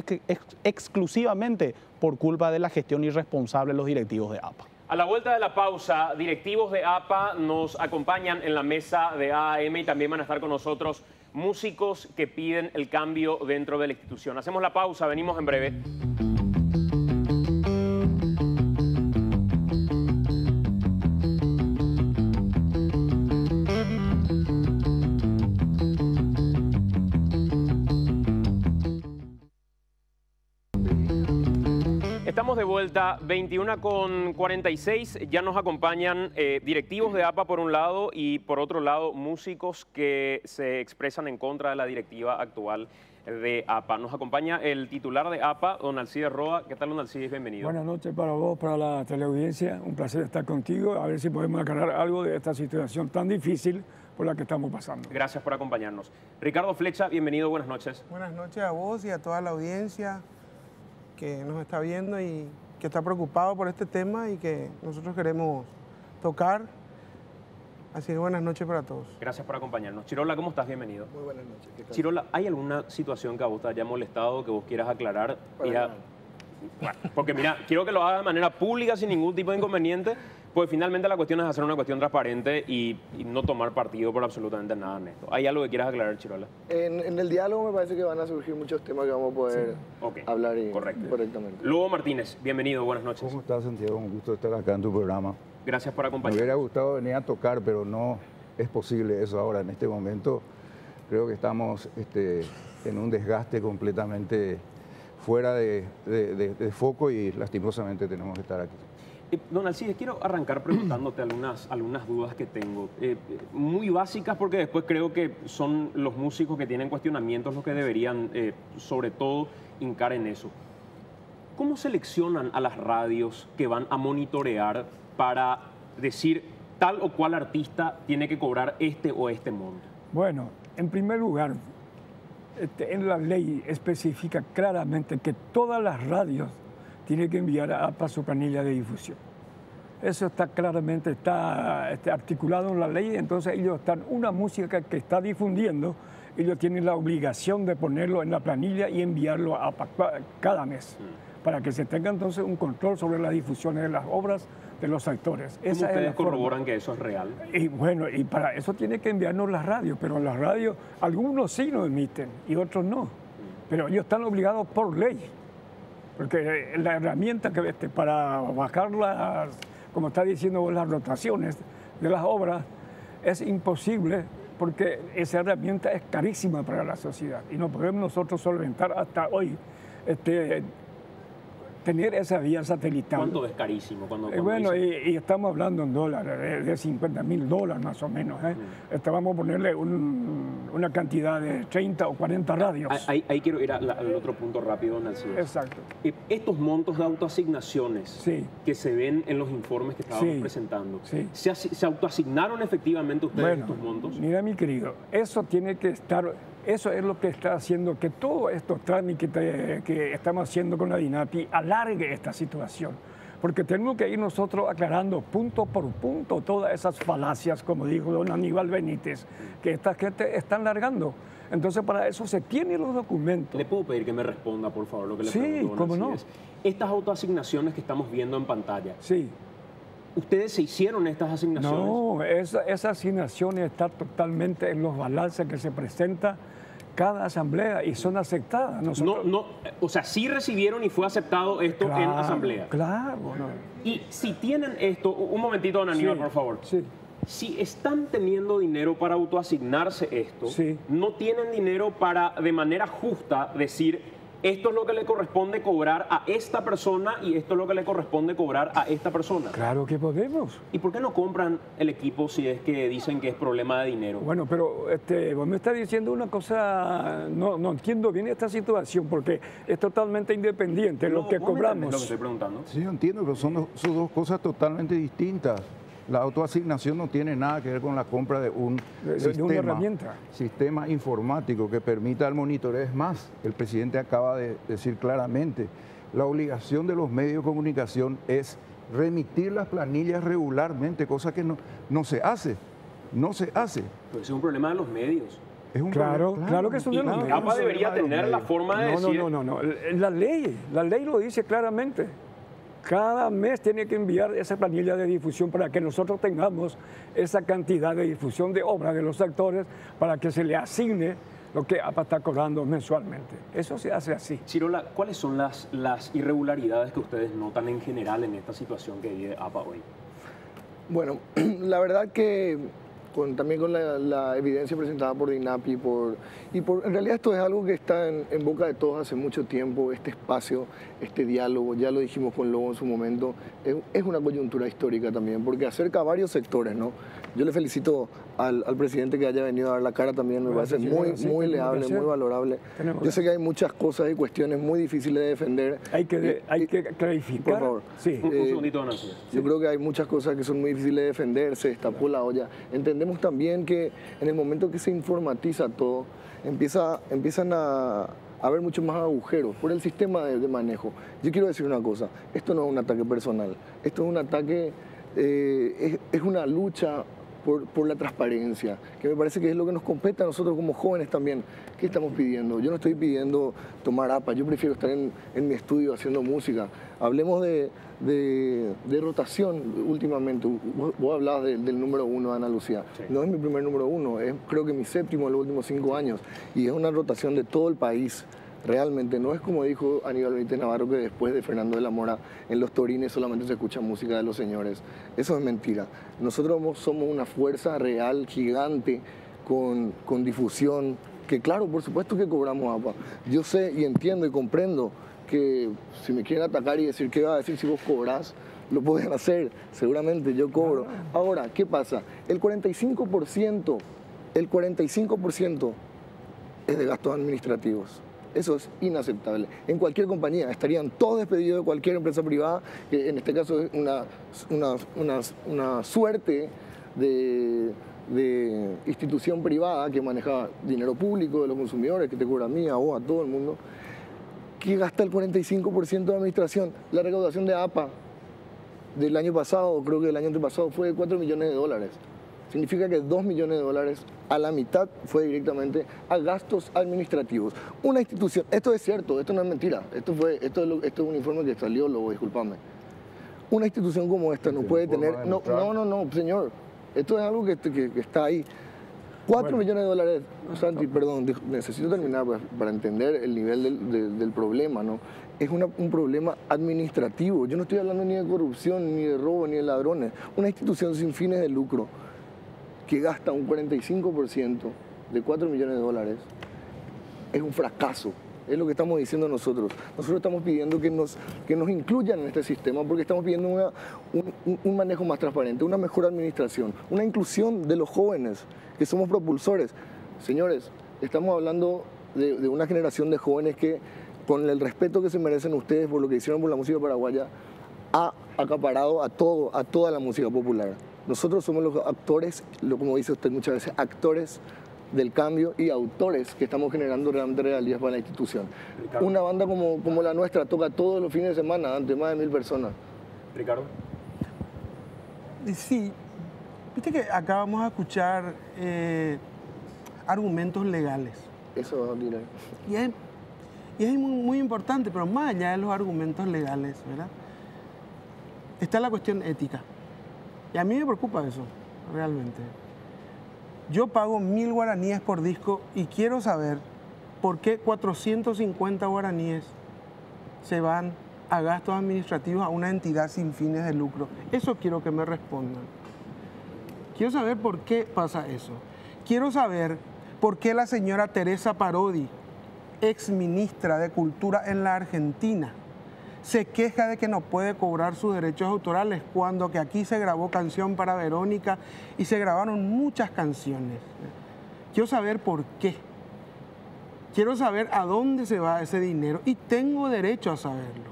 exclusivamente por culpa de la gestión irresponsable de los directivos de APA. A la vuelta de la pausa, directivos de APA nos acompañan en la mesa de AAM y también van a estar con nosotros músicos que piden el cambio dentro de la institución. Hacemos la pausa, venimos en breve. Estamos de vuelta, 21:46, ya nos acompañan directivos de APA por un lado y por otro lado músicos que se expresan en contra de la directiva actual de APA. Nos acompaña el titular de APA, don Alcides Roa. ¿Qué tal, don Alcides? Bienvenido. Buenas noches para vos, para la teleaudiencia. Un placer estar contigo, a ver si podemos aclarar algo de esta situación tan difícil por la que estamos pasando. Gracias por acompañarnos. Ricardo Flecha, bienvenido, buenas noches. Buenas noches a vos y a toda la audiencia que nos está viendo y que está preocupado por este tema y que nosotros queremos tocar. Así que buenas noches para todos. Gracias por acompañarnos. Chirola, ¿cómo estás? Bienvenido. Muy buenas noches. ¿Qué tal? Chirola, ¿hay alguna situación que a vos te haya molestado, que vos quieras aclarar? Bueno, porque mira, quiero que lo hagas de manera pública, sin ningún tipo de inconveniente, pues finalmente la cuestión es hacer una cuestión transparente y no tomar partido por absolutamente nada en esto. ¿Hay algo que quieras aclarar, Chirola? En el diálogo me parece que van a surgir muchos temas que vamos a poder hablar correctamente. Lugo Martínez, bienvenido, buenas noches. ¿Cómo estás, Santiago? Un gusto estar acá en tu programa. Gracias por acompañarnos. Me hubiera gustado venir a tocar, pero no es posible eso ahora. En este momento creo que estamos en un desgaste completamente fuera de foco y lastimosamente tenemos que estar aquí. Don Alcides, quiero arrancar preguntándote algunas dudas que tengo, muy básicas, porque después creo que son los músicos que tienen cuestionamientos los que deberían, sobre todo, hincar en eso. ¿Cómo seleccionan a las radios que van a monitorear para decir tal o cual artista tiene que cobrar este o este monto? Bueno, en primer lugar, en la ley especifica claramente que todas las radios tienen que enviar a APA su planilla de difusión. Eso está claramente articulado en la ley, entonces ellos una música que está difundiendo, ellos tienen la obligación de ponerlo en la planilla y enviarlo a APA cada mes, para que se tenga entonces un control sobre las difusiones de las obras de los actores. ¿Cómo ustedes corroboran que eso es real? Y bueno, y para eso tiene que enviarnos las radios, pero en las radios algunos sí lo emiten y otros no. Pero ellos están obligados por ley, porque la herramienta que para bajar como está diciendo vos, las rotaciones de las obras es imposible, porque esa herramienta es carísima para la sociedad y no podemos nosotros solventar hasta hoy tener esa vía satelital. ¿Cuánto es carísimo? Bueno, y estamos hablando en dólares, de $50.000 más o menos. Vamos a ponerle una cantidad de 30 o 40 radios. Ahí quiero ir al otro punto rápido, don Alcides. Exacto. Estos montos de autoasignaciones que se ven en los informes que estábamos presentando, ¿se autoasignaron efectivamente ustedes estos montos? Mira, mi querido, eso tiene que estar Eso es lo que está haciendo que todos estos trámites que estamos haciendo con la DINAPI alargue esta situación. Porque tenemos que ir nosotros aclarando punto por punto todas esas falacias, como dijo don Aníbal Benítez, que esta gente están largando. Entonces, para eso se tienen los documentos. ¿Le puedo pedir que me responda, por favor, lo que le pregunto? Sí, cómo no. Estas autoasignaciones que estamos viendo en pantalla. Sí. ¿Ustedes se hicieron estas asignaciones? No, esa asignación está totalmente en los balances que se presenta cada asamblea y son aceptadas. Nosotros... O sea, sí recibieron y fue aceptado esto en asamblea. Claro. No. Y si tienen esto, un momentito, don Aníbal, por favor. Sí. Si están teniendo dinero para autoasignarse esto, no tienen dinero para de manera justa decir esto es lo que le corresponde cobrar a esta persona y esto es lo que le corresponde cobrar a esta persona. Claro que podemos. ¿Y por qué no compran el equipo si es que dicen que es problema de dinero? Bueno, pero vos me estás diciendo una cosa, no entiendo bien esta situación porque es totalmente independiente lo que cobramos. Es lo que estoy preguntando. Sí, yo entiendo, pero son dos cosas totalmente distintas. La autoasignación no tiene nada que ver con la compra de un sistema informático que permita el monitoreo. Es más, el presidente acaba de decir claramente, la obligación de los medios de comunicación es remitir las planillas regularmente, cosa que no se hace. No se hace. Pero es un problema de los medios. Es un claro que es un problema. Y APA debería tener la forma de decir... No. La ley lo dice claramente. Cada mes tiene que enviar esa planilla de difusión para que nosotros tengamos esa cantidad de difusión de obras de los actores para que se le asigne lo que APA está cobrando mensualmente. Eso se hace así. Chirola, ¿cuáles son las irregularidades que ustedes notan en general en esta situación que vive APA hoy? Bueno, la verdad que también con la evidencia presentada por DINAPI en realidad esto es algo que está en boca de todos hace mucho tiempo, este espacio, este diálogo, ya lo dijimos con Lobo en su momento, es una coyuntura histórica también, porque acerca a varios sectores, ¿no? Yo le felicito al presidente que haya venido a dar la cara también, me parece muy leable, muy valorable. Yo sé que hay muchas cosas y cuestiones muy difíciles de defender. Hay que clarificar. Por favor. Sí. Un segundito, Ana. Yo creo que hay muchas cosas que son muy difíciles de defender, se destapó la olla. Entendemos también que en el momento que se informatiza todo, empiezan a haber muchos más agujeros por el sistema de manejo. Yo quiero decir una cosa, esto no es un ataque personal, esto es un ataque, es una lucha por la transparencia, que me parece que es lo que nos compete a nosotros como jóvenes también. ¿Qué estamos pidiendo? Yo no estoy pidiendo tomar APA, yo prefiero estar en mi estudio haciendo música. Hablemos de rotación últimamente. Vos hablabas del número 1 de Ana Lucía. Sí. No es mi primer número 1, es creo que mi séptimo en los últimos 5 años. Y es una rotación de todo el país. Realmente no es como dijo Aníbal Benítez Navarro, que después de Fernando de la Mora en los Torines solamente se escucha música de los señores. Eso es mentira. Nosotros somos una fuerza real, gigante, con difusión, que claro, por supuesto que cobramos APA. Yo sé y entiendo y comprendo que si me quieren atacar y decir qué va a decir si vos cobrás, lo pueden hacer, seguramente yo cobro. Ahora, ¿qué pasa? El 45% es de gastos administrativos. Eso es inaceptable. En cualquier compañía estarían todos despedidos de cualquier empresa privada, que en este caso es una suerte de institución privada que maneja dinero público de los consumidores, que te cobra a mí, a vos, a todo el mundo, que gasta el 45% de administración. La recaudación de APA del año pasado, creo que del año antepasado, fue de $4 millones. Significa que $2 millones a la mitad fue directamente a gastos administrativos. Una institución, esto es cierto, esto no es mentira, esto es un informe que salió, Lobo, discúlpame. Una institución como esta no puede tener... No, señor, esto es algo que está ahí. $4 millones, Santi, perdón, necesito terminar para entender el nivel del problema, ¿no? Es un problema administrativo. Yo no estoy hablando ni de corrupción, ni de robo, ni de ladrones. Una institución sin fines de lucro que gasta un 45% de $4 millones es un fracaso. Es lo que estamos diciendo nosotros. Nosotros estamos pidiendo que nos incluyan en este sistema porque estamos pidiendo un manejo más transparente, una mejor administración, una inclusión de los jóvenes, que somos propulsores. Señores, estamos hablando de una generación de jóvenes que, con el respeto que se merecen ustedes por lo que hicieron por la música paraguaya, ha acaparado a toda la música popular. Nosotros somos los actores, como dice usted muchas veces, actores del cambio y autores que estamos generando realmente regalías para la institución. Ricardo. Una banda como la nuestra toca todos los fines de semana ante más de 1000 personas. Ricardo. Sí, viste que acá vamos a escuchar argumentos legales. Eso diré. Y es muy importante, pero más allá de los argumentos legales, ¿verdad? Está la cuestión ética. Y a mí me preocupa eso, realmente. Yo pago 1000 guaraníes por disco y quiero saber por qué 450 guaraníes se van a gastos administrativos a una entidad sin fines de lucro. Eso quiero que me respondan. Quiero saber por qué pasa eso. Quiero saber por qué la señora Teresa Parodi, ex ministra de Cultura en la Argentina, se queja de que no puede cobrar sus derechos autorales cuando que aquí se grabó Canción para Verónica y se grabaron muchas canciones. Quiero saber por qué. Quiero saber a dónde se va ese dinero y tengo derecho a saberlo,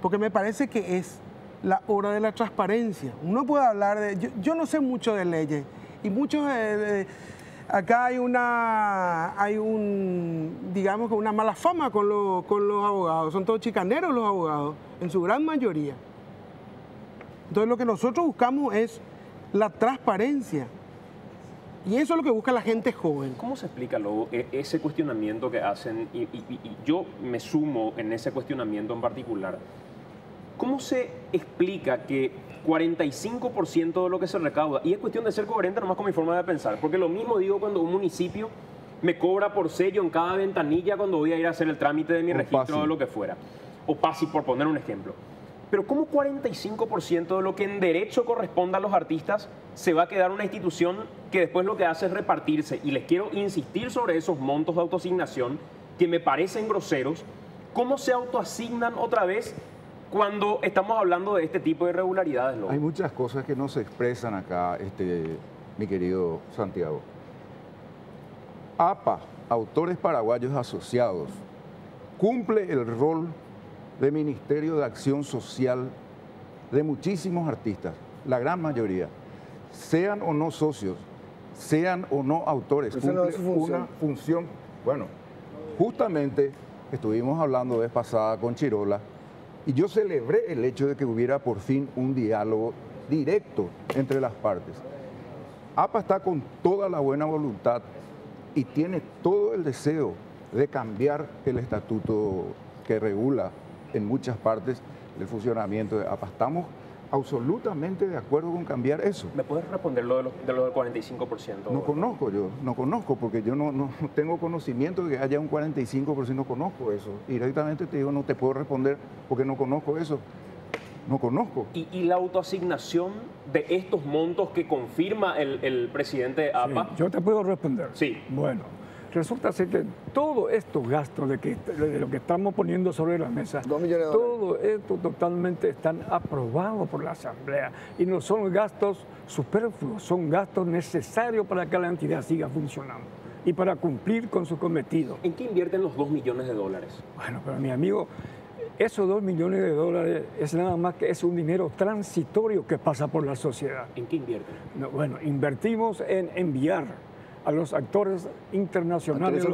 porque me parece que es la hora de la transparencia. Uno puede hablar de... Yo no sé mucho de leyes y muchos... acá hay digamos que una mala fama con los abogados. Son todos chicaneros los abogados, en su gran mayoría. Entonces lo que nosotros buscamos es la transparencia. Y eso es lo que busca la gente joven. ¿Cómo se explica luego ese cuestionamiento que hacen? Y yo me sumo en ese cuestionamiento en particular. ¿Cómo se explica que 45% de lo que se recauda, y es cuestión de ser coherente nomás con mi forma de pensar, porque lo mismo digo cuando un municipio me cobra por sello en cada ventanilla cuando voy a ir a hacer el trámite de mi registro o lo que fuera, o PASI por poner un ejemplo, pero ¿cómo 45% de lo que en derecho corresponde a los artistas se va a quedar una institución que después lo que hace es repartirse? Y les quiero insistir sobre esos montos de autoasignación que me parecen groseros. ¿Cómo se autoasignan otra vez cuando estamos hablando de este tipo de irregularidades? Lobo? Hay muchas cosas que no se expresan acá, mi querido Santiago. APA, Autores Paraguayos Asociados, cumple el rol de Ministerio de Acción Social de muchísimos artistas, la gran mayoría, sean o no socios, sean o no autores, cumple una función. Bueno, justamente estuvimos hablando vez pasada con Chirola, y yo celebré el hecho de que hubiera por fin un diálogo directo entre las partes. APA está con toda la buena voluntad y tiene todo el deseo de cambiar el estatuto que regula en muchas partes el funcionamiento de APA. Estamos absolutamente de acuerdo con cambiar eso. ¿Me puedes responder lo del 45%? No conozco, porque yo no tengo conocimiento de que haya un 45%, no conozco eso. Y directamente te digo, no te puedo responder porque no conozco eso. No conozco. ¿Y la autoasignación de estos montos que confirma el presidente de APA? Sí, yo te puedo responder. Sí. Bueno, resulta ser que todos estos gastos de lo que estamos poniendo sobre la mesa, todo esto totalmente están aprobados por la Asamblea y no son gastos superfluos, son gastos necesarios para que la entidad siga funcionando y para cumplir con su cometido. ¿En qué invierten los 2 millones de dólares? Bueno, pero mi amigo, esos 2 millones de dólares es nada más que es un dinero transitorio que pasa por la sociedad. ¿En qué invierten? No, bueno, invertimos en enviar a los actores internacionales.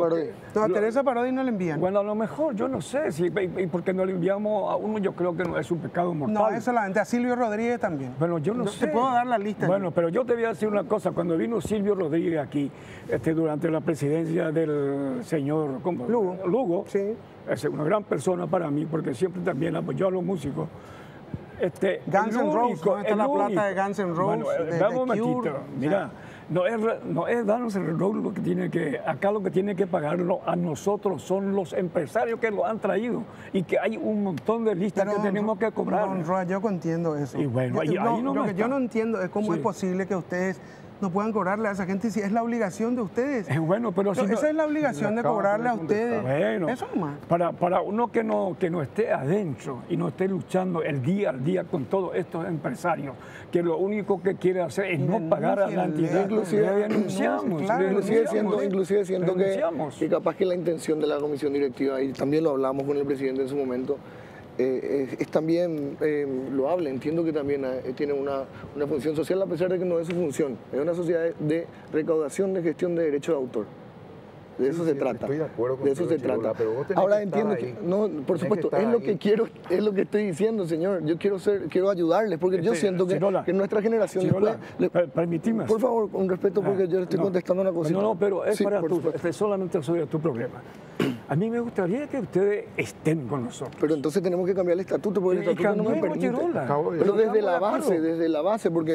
A Teresa Parodi no le envían. Bueno, a lo mejor, yo no sé, y porque no le enviamos a uno, yo creo que no es un pecado mortal. No, es solamente a Silvio Rodríguez también. Bueno, yo no sé. Te puedo dar la lista. Bueno, pero yo te voy a decir una cosa. Cuando vino Silvio Rodríguez aquí, durante la presidencia del señor Lugo, sí, es una gran persona para mí, porque siempre también apoyó a los músicos. Guns N' Roses, ¿dónde está la plata de Guns N' Roses? Bueno, un momentito, mira. No es darnos el rol lo que tiene que, acá lo que tiene que pagarlo a nosotros son los empresarios que lo han traído y que hay un montón de listas que tenemos que cobrar. Don Roa, yo entiendo eso. Y bueno, lo que yo no entiendo es cómo es posible que ustedes no puedan cobrarle a esa gente si es la obligación de ustedes. Bueno, pero esa es la obligación de cobrarle a ustedes. Bueno, eso nomás. Para uno que no esté adentro y no esté luchando el día al día con todos estos empresarios, que lo único que quiere hacer es no pagar a la entidad. Inclusive siento que capaz que la intención de la comisión directiva, y también lo hablamos con el presidente en su momento, es también loable. Entiendo que también tiene una función social, a pesar de que no es su función. Es una sociedad de recaudación de gestión de derechos de autor. De eso se trata. Estoy de acuerdo de eso se Chirola, trata. pero vos tenés Ahora que estar entiendo ahí. que, no, por supuesto, que es lo estar que ahí. quiero, es lo que estoy diciendo, señor. Yo quiero ayudarles, porque yo siento que nuestra generación Chirola, permitime. Por favor, con respeto, porque yo le estoy contestando una cosita. No, pero es Sí, para por tu, supuesto. es solamente sobre tu problema. A mí me gustaría que ustedes estén con nosotros. Pero entonces tenemos que cambiar el estatuto, porque el Y estatuto no me cambiemos, permite. Chirola. Pero desde la base, porque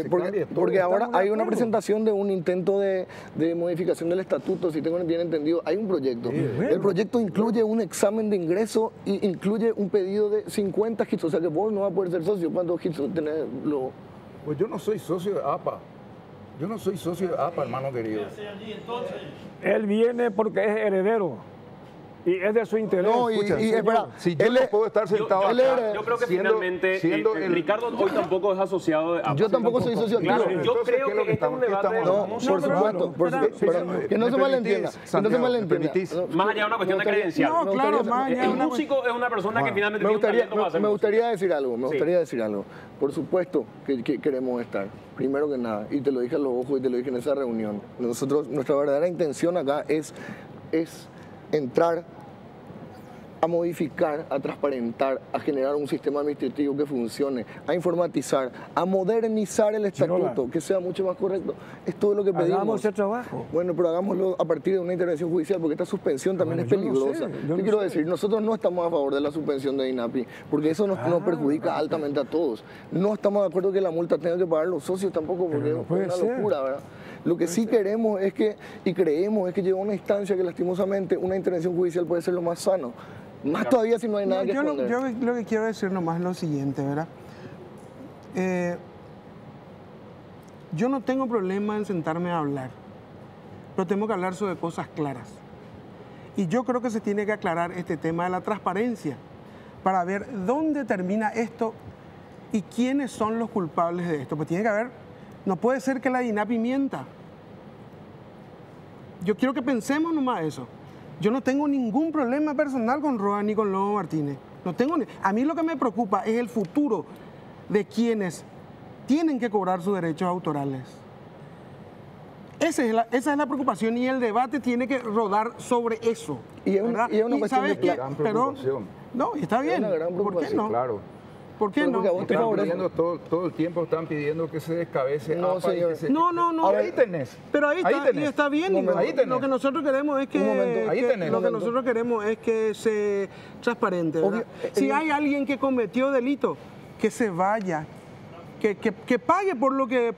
ahora Estamos de hay una acuerdo. presentación de un intento de modificación del estatuto, si tengo bien entendido, hay un proyecto. El proyecto incluye un examen de ingreso y incluye un pedido de 50 hits, o sea que vos no vas a poder ser socio. ¿Cuántos hits tenés? Pues yo no soy socio de APA. Yo no soy socio de APA, hermano querido. Él viene porque es heredero. Y es de su interés. No, y espera, Si yo no puedo estar sentado acá, Yo creo que siendo- finalmente siendo el- Ricardo hoy tampoco es asociado de APA. Yo tampoco soy socio activo. Claro, yo Entonces, creo ¿qué es lo que que este es un estamos- qué debate de estamos- No, por supuesto, que no se malentienda. Que no se malentienda. Más allá de una cuestión de credencial. No, claro, más allá de Un una músico es una persona que finalmente Me tiene un talento para hacer me música. gustaría decir algo, Sí. me gustaría decir algo. Por supuesto que queremos estar, primero que nada, y te lo dije a los ojos y te lo dije en esa reunión. Nuestra verdadera intención acá es entrar a modificar, a transparentar, a generar un sistema administrativo que funcione, a informatizar, a modernizar el estatuto, Chirola. que sea mucho más correcto. Es todo lo que pedimos. Hagamos ese trabajo. Bueno, pero hagámoslo a partir de una intervención judicial, porque esta suspensión también Bueno, es yo no peligrosa. sé, yo Yo no quiero sé. decir, nosotros no estamos a favor de la suspensión de INAPI, porque eso nos perjudica altamente a todos. No estamos de acuerdo que la multa tenga que pagar los socios tampoco, porque no puede es una ser. locura, ¿verdad? Lo que sí queremos es que, y creemos, es que llega una instancia que lastimosamente una intervención judicial puede ser lo más sano. Más todavía si no hay nada que yo esconder. lo que quiero decir nomás es lo siguiente, ¿verdad? Yo no tengo problema en sentarme a hablar, pero tengo que hablar sobre cosas claras. Y yo creo que se tiene que aclarar este tema de la transparencia para ver dónde termina esto y quiénes son los culpables de esto. Pues tiene que haber, no puede ser que la INAPI mienta. Yo quiero que pensemos nomás eso. Yo no tengo ningún problema personal con Roa ni con Lobo Martínez. No tengo a mí lo que me preocupa es el futuro de quienes tienen que cobrar sus derechos autorales. Esa es la preocupación y el debate tiene que rodar sobre eso. Y es una cuestión ¿sabes de qué? gran Perdón. preocupación. No, está Es bien. una gran ¿Por qué preocupación, no? Claro. ¿Por qué Pero no? porque a vos te Están favorece. pidiendo todo el tiempo están pidiendo que se descabece No, APA y señor. que se... No. Ahí tenés. Pero ahí está, tenés. y está bien. Un momento. igual. Ahí tenés. Lo que nosotros queremos es que, Un momento. Ahí tenés. lo Un que momento. nosotros queremos es que se transparente, ¿verdad? Obvio, Si hay alguien que cometió delito, que se vaya, que pague por lo que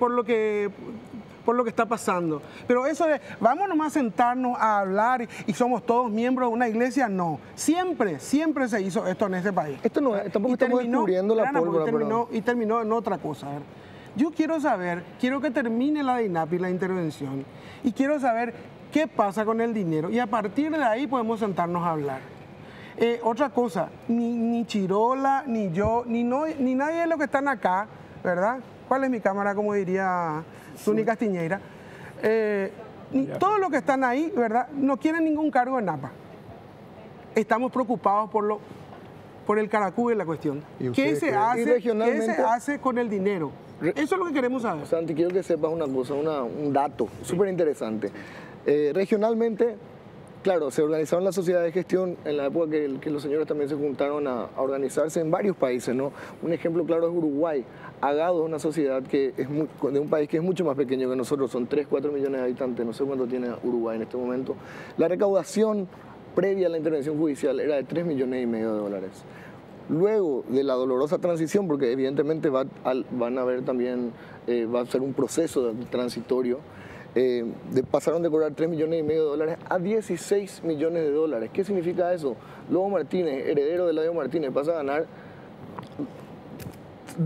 está pasando. Pero eso de, vamos nomás a sentarnos a hablar y somos todos miembros de una iglesia, no. Siempre se hizo esto en este país. Esto no es, tampoco estamos descubriendo la pólvora. Y terminó en otra cosa. A ver. Yo quiero que termine la de INAPI, la intervención, y quiero saber qué pasa con el dinero. Y a partir de ahí podemos sentarnos a hablar. Otra cosa, ni Chirola, ni yo, ni nadie de los que están acá, ¿verdad? ¿Cuál es mi cámara, como diría Tuni Castiñeira? Todos los que están ahí, ¿verdad? No quieren ningún cargo en APA. Estamos preocupados por el caracú de la cuestión. ¿Y ¿Qué ustedes se creen? hace con el dinero? Eso es lo que queremos saber. Santi, quiero que sepas una cosa, un dato súper interesante. Regionalmente, claro, se organizaron las sociedades de gestión en la época que los señores también se juntaron a organizarse en varios países, ¿no? Un ejemplo claro es Uruguay. Agado es una sociedad que es de un país que es mucho más pequeño que nosotros, son 3, 4 millones de habitantes, no sé cuánto tiene Uruguay en este momento. La recaudación previa a la intervención judicial era de 3,5 millones de dólares. Luego de la dolorosa transición, porque evidentemente van a haber también, va a ser un proceso transitorio, pasaron de cobrar 3,5 millones de dólares a 16 millones de dólares. ¿Qué significa eso? Lobo Martínez, heredero de Eladio Martínez, pasa a ganar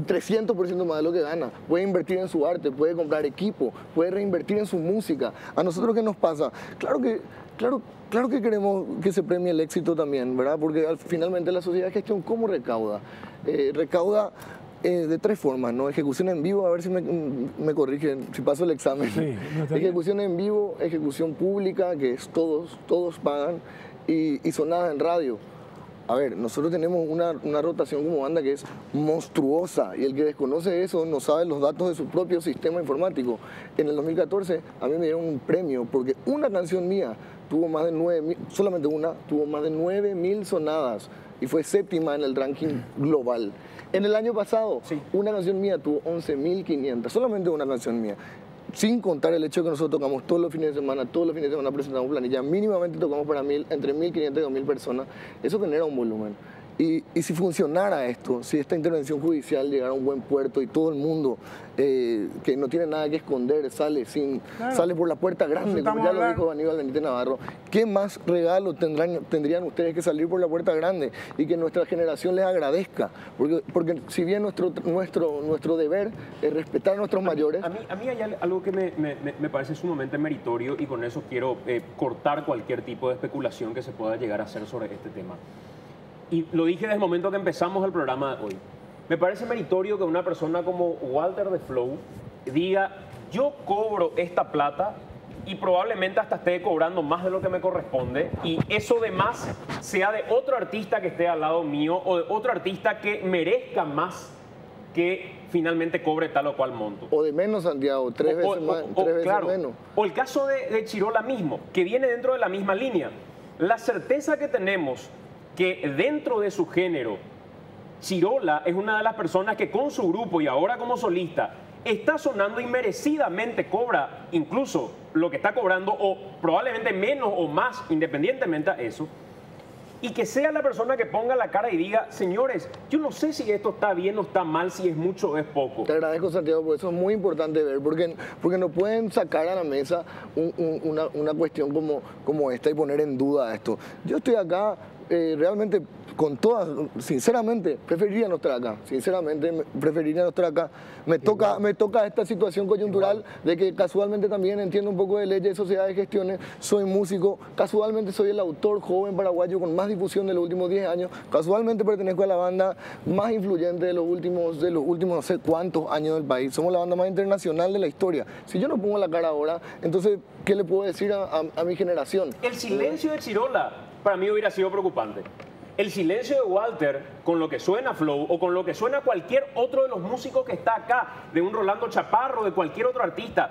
300% más de lo que gana. Puede invertir en su arte, puede comprar equipo, puede reinvertir en su música. ¿A nosotros qué nos pasa? Claro que queremos que se premie el éxito también, ¿verdad? Porque finalmente la sociedad de gestión, ¿cómo recauda? Recauda de 3 formas, ¿no? Ejecución en vivo, a ver si me corrigen, si paso el examen. Sí, no está bien. Ejecución en vivo, ejecución pública, que es todos pagan, y sonadas en radio. A ver, nosotros tenemos una rotación como banda que es monstruosa y el que desconoce eso no sabe los datos de su propio sistema informático. En el 2014 a mí me dieron un premio porque una canción mía tuvo más de 9.000, solamente una, tuvo más de 9.000 sonadas y fue séptima en el ranking global. En el año pasado, una canción mía tuvo 11.500, solamente una canción mía. Sin contar el hecho de que nosotros tocamos todos los fines de semana presentamos planilla, mínimamente tocamos para entre 1.500 y 2.000 personas, eso genera un volumen. Y si funcionara esto, si esta intervención judicial llegara a un buen puerto y todo el mundo que no tiene nada que esconder sale por la puerta grande, como ya lo dijo Aníbal Benítez Navarro, ¿qué más regalo tendrían ustedes que salir por la puerta grande y que nuestra generación les agradezca? Porque si bien nuestro deber es respetar a nuestros mayores... A mí hay algo que me parece sumamente meritorio y con eso quiero cortar cualquier tipo de especulación que se pueda llegar a hacer sobre este tema. Y lo dije desde el momento que empezamos el programa de hoy. Me parece meritorio que una persona como Walter de Flow diga, yo cobro esta plata y probablemente hasta esté cobrando más de lo que me corresponde y eso de más sea de otro artista que esté al lado mío o de otro artista que merezca más que finalmente cobre tal o cual monto. O de menos, Santiago, tres veces menos. O el caso de Chirola mismo, que viene dentro de la misma línea. La certeza que tenemos que dentro de su género, Chirola es una de las personas que con su grupo y ahora como solista está sonando y merecidamente cobra incluso lo que está cobrando o probablemente menos o más independientemente a eso. Y que sea la persona que ponga la cara y diga, señores, yo no sé si esto está bien o está mal, si es mucho o es poco. Te agradezco, Santiago, porque eso es muy importante ver, porque no pueden sacar a la mesa una cuestión como esta y poner en duda esto. Yo estoy acá realmente con todas, sinceramente, preferiría no estar acá. Sinceramente, preferiría no estar acá. Me toca esta situación coyuntural de que casualmente también entiendo un poco de leyes, de sociedades, de gestiones. Soy músico, casualmente soy el autor joven paraguayo con más difusión de los últimos 10 años. Casualmente pertenezco a la banda más influyente de los últimos no sé cuántos años del país. Somos la banda más internacional de la historia. Si yo no pongo la cara ahora, entonces, ¿qué le puedo decir a mi generación? El silencio de Chirola para mí hubiera sido preocupante. El silencio de Walter con lo que suena Flow o con lo que suena cualquier otro de los músicos que está acá, de un Rolando Chaparro, de cualquier otro artista,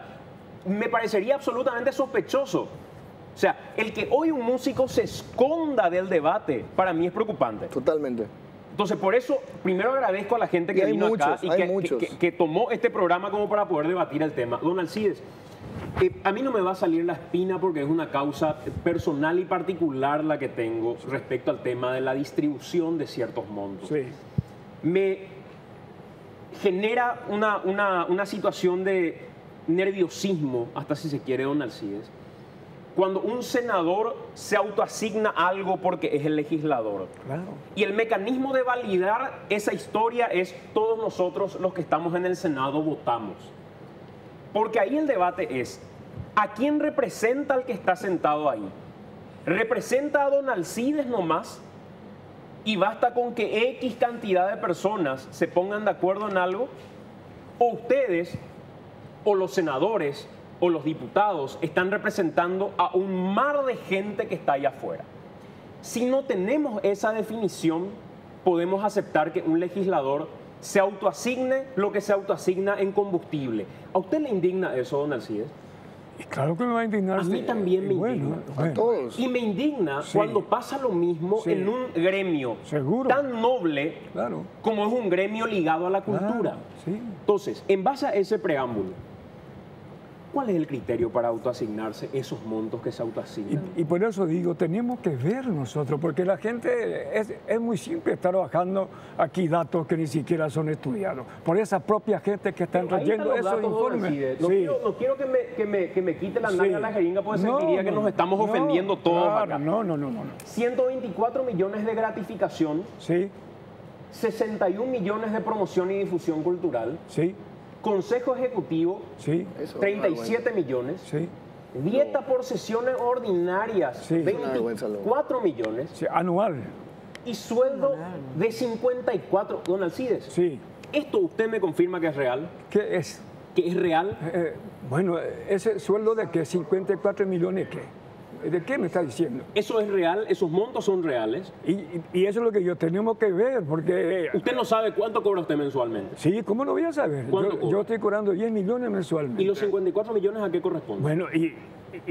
me parecería absolutamente sospechoso. O sea, el que hoy un músico se esconda del debate, para mí es preocupante. Totalmente. Entonces, por eso, primero agradezco a la gente que vino acá y que tomó este programa como para poder debatir el tema. Don Alcides, a mí no me va a salir la espina porque es una causa personal y particular la que tengo respecto al tema de la distribución de ciertos montos. Sí. Me genera una situación de nerviosismo, hasta si se quiere, don Alcides, cuando un senador se autoasigna algo porque es el legislador. Claro. Y el mecanismo de validar esa historia es todos nosotros los que estamos en el Senado votamos. Porque ahí el debate es, ¿a quién representa el que está sentado ahí? ¿Representa a don Alcides nomás? ¿Y basta con que X cantidad de personas se pongan de acuerdo en algo? ¿O ustedes, o los senadores, o los diputados están representando a un mar de gente que está allá afuera? Si no tenemos esa definición, podemos aceptar que un legislador se autoasigne lo que se autoasigna en combustible. ¿A usted le indigna eso, don Alcides? Y claro que me va a indignar. A mí también me indigna. A todos. Y me indigna cuando pasa lo mismo en un gremio tan noble como es un gremio ligado a la cultura. Entonces, en base a ese preámbulo, ¿cuál es el criterio para autoasignarse esos montos que se autoasignan? Y por eso digo, tenemos que ver nosotros, porque la gente es muy simple estar bajando aquí datos que ni siquiera son estudiados. Por esa propia gente que están trayendo esos informes. No quiero que me quite la nalga a la jeringa porque sentiría que nos estamos ofendiendo todos acá. No. 124 millones de gratificación. Sí. 61 millones de promoción y difusión cultural. Sí. Consejo Ejecutivo, 37 millones. Sí. Dieta por sesiones ordinarias, 24 millones. Sí, anual. Y sueldo de 54. Don Alcides, sí. ¿Esto usted me confirma que es real? ¿Qué es? ¿Que es real? Bueno, ese sueldo de que 54 millones, ¿qué? ¿De qué me está diciendo? ¿Eso es real? ¿Esos montos son reales? Y eso es lo que yo tenemos que ver, porque... ¿Usted no sabe cuánto cobra usted mensualmente? Sí, ¿cómo lo voy a saber? Yo estoy cobrando 10 millones mensualmente. ¿Y los 54 millones a qué corresponden? Bueno, y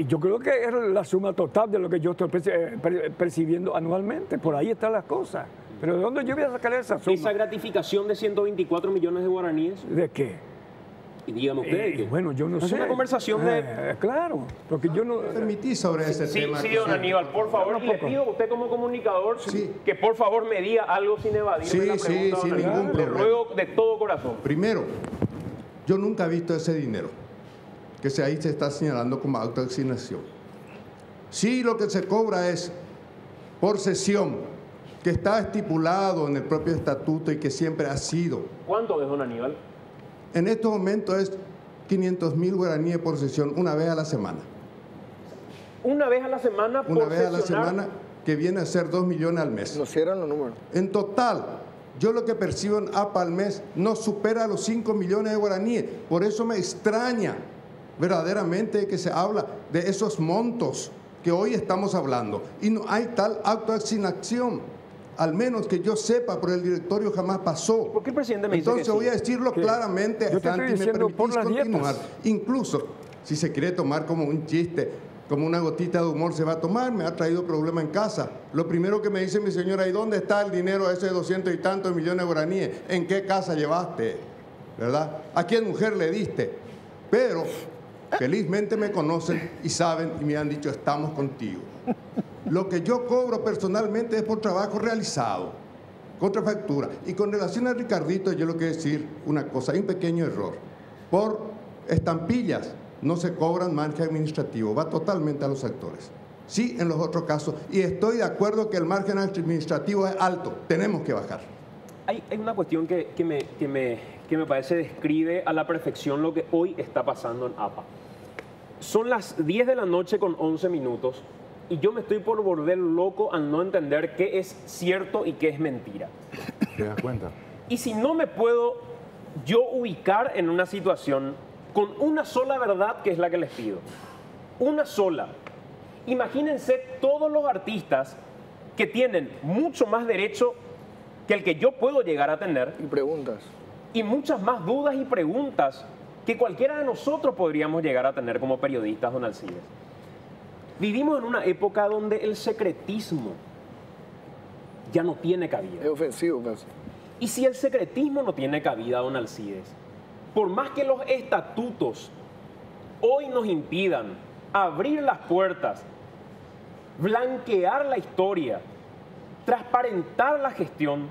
yo creo que es la suma total de lo que yo estoy percibiendo anualmente. Por ahí están las cosas. Pero ¿de dónde yo voy a sacar esa suma? ¿Esa gratificación de 124 millones de guaraníes? ¿De qué? Y dígame usted. Bueno, yo no sé. Es una conversación de... Claro, porque yo no... Permití sobre ese tema. Sí, don Aníbal, por favor, le pido a usted como comunicador que por favor me diga algo sin evadirme la pregunta. Sin ningún problema. Le ruego de todo corazón. Primero, yo nunca he visto ese dinero que ahí se está señalando como autoasignación. Sí, lo que se cobra es por sesión, que está estipulado en el propio estatuto y que siempre ha sido. ¿Cuánto es, don Aníbal? En estos momentos es 500.000 guaraníes por sesión, una vez a la semana. ¿Una vez a la semana por Una vez a la sesionar? semana, que viene a ser 2 millones al mes. Nos cierran los números. En total, yo lo que percibo en APA al mes no supera los 5 millones de guaraníes. Por eso me extraña verdaderamente que se habla de esos montos que hoy estamos hablando. Y no hay tal autoasignación. Al menos que yo sepa, por el directorio jamás pasó. ¿Por qué el presidente me dice Entonces que sí? voy a decirlo claramente, Yo te Santi, estoy me diciendo por permitís las continuar. dietas. Incluso, si se quiere tomar como un chiste, como una gotita de humor se va a tomar, me ha traído problema en casa. Lo primero que me dice mi señora, ¿y dónde está el dinero ese de 200 y tantos millones de guaraníes? ¿En qué casa llevaste? ¿Verdad? ¿A quién mujer le diste? Pero felizmente me conocen y saben y me han dicho, estamos contigo. Lo que yo cobro personalmente es por trabajo realizado, contra factura. Y con relación a Ricardito, yo le quiero decir una cosa, hay un pequeño error. Por estampillas no se cobran margen administrativo, va totalmente a los actores. Sí, en los otros casos. Y estoy de acuerdo que el margen administrativo es alto, tenemos que bajar. Hay una cuestión que me parece describe a la perfección lo que hoy está pasando en APA. Son las 10 de la noche con 11 minutos y yo me estoy por volver loco al no entender qué es cierto y qué es mentira. ¿Te das cuenta? Y si no me puedo yo ubicar en una situación con una sola verdad, que es la que les pido, una sola. Imagínense todos los artistas que tienen mucho más derecho que el que yo puedo llegar a tener. Y preguntas. Y muchas más dudas y preguntas que cualquiera de nosotros podríamos llegar a tener como periodistas, don Alcides. Vivimos en una época donde el secretismo ya no tiene cabida. Es ofensivo casi. Y si el secretismo no tiene cabida, don Alcides, por más que los estatutos hoy nos impidan abrir las puertas, blanquear la historia, transparentar la gestión,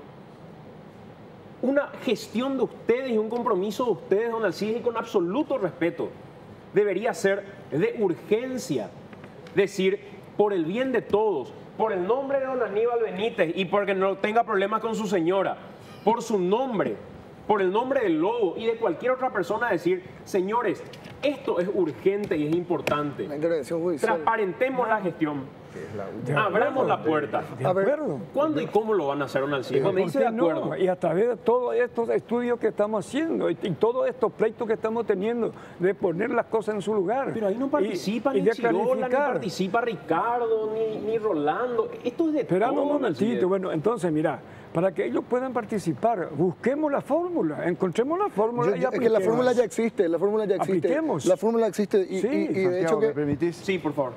una gestión de ustedes y un compromiso de ustedes, don Alcides, y con absoluto respeto, debería ser de urgencia. Decir, por el bien de todos, por el nombre de don Aníbal Benítez y porque no tenga problemas con su señora, por su nombre, por el nombre del Lobo y de cualquier otra persona, decir, señores, esto es urgente y es importante. La intervención judicial. Transparentemos la gestión. Abramos la puerta. De acuerdo. ¿Cuándo y cómo lo van a hacer, don Alcides? Cuando dice de acuerdo. No, y a través de todos estos estudios que estamos haciendo y todos estos pleitos que estamos teniendo de poner las cosas en su lugar. Pero ahí no participa ni Chirola, ni participa Ricardo, ni Rolando. Esto es de Esperamos todo, un momentito. Alcides. Bueno, entonces, mira, para que ellos puedan participar, busquemos la fórmula, encontremos la fórmula y Es que la fórmula ya existe, la fórmula ya existe. Apliquemos. La fórmula existe y, Sí, y de Santiago, hecho ¿me que... permitís? Sí, por favor.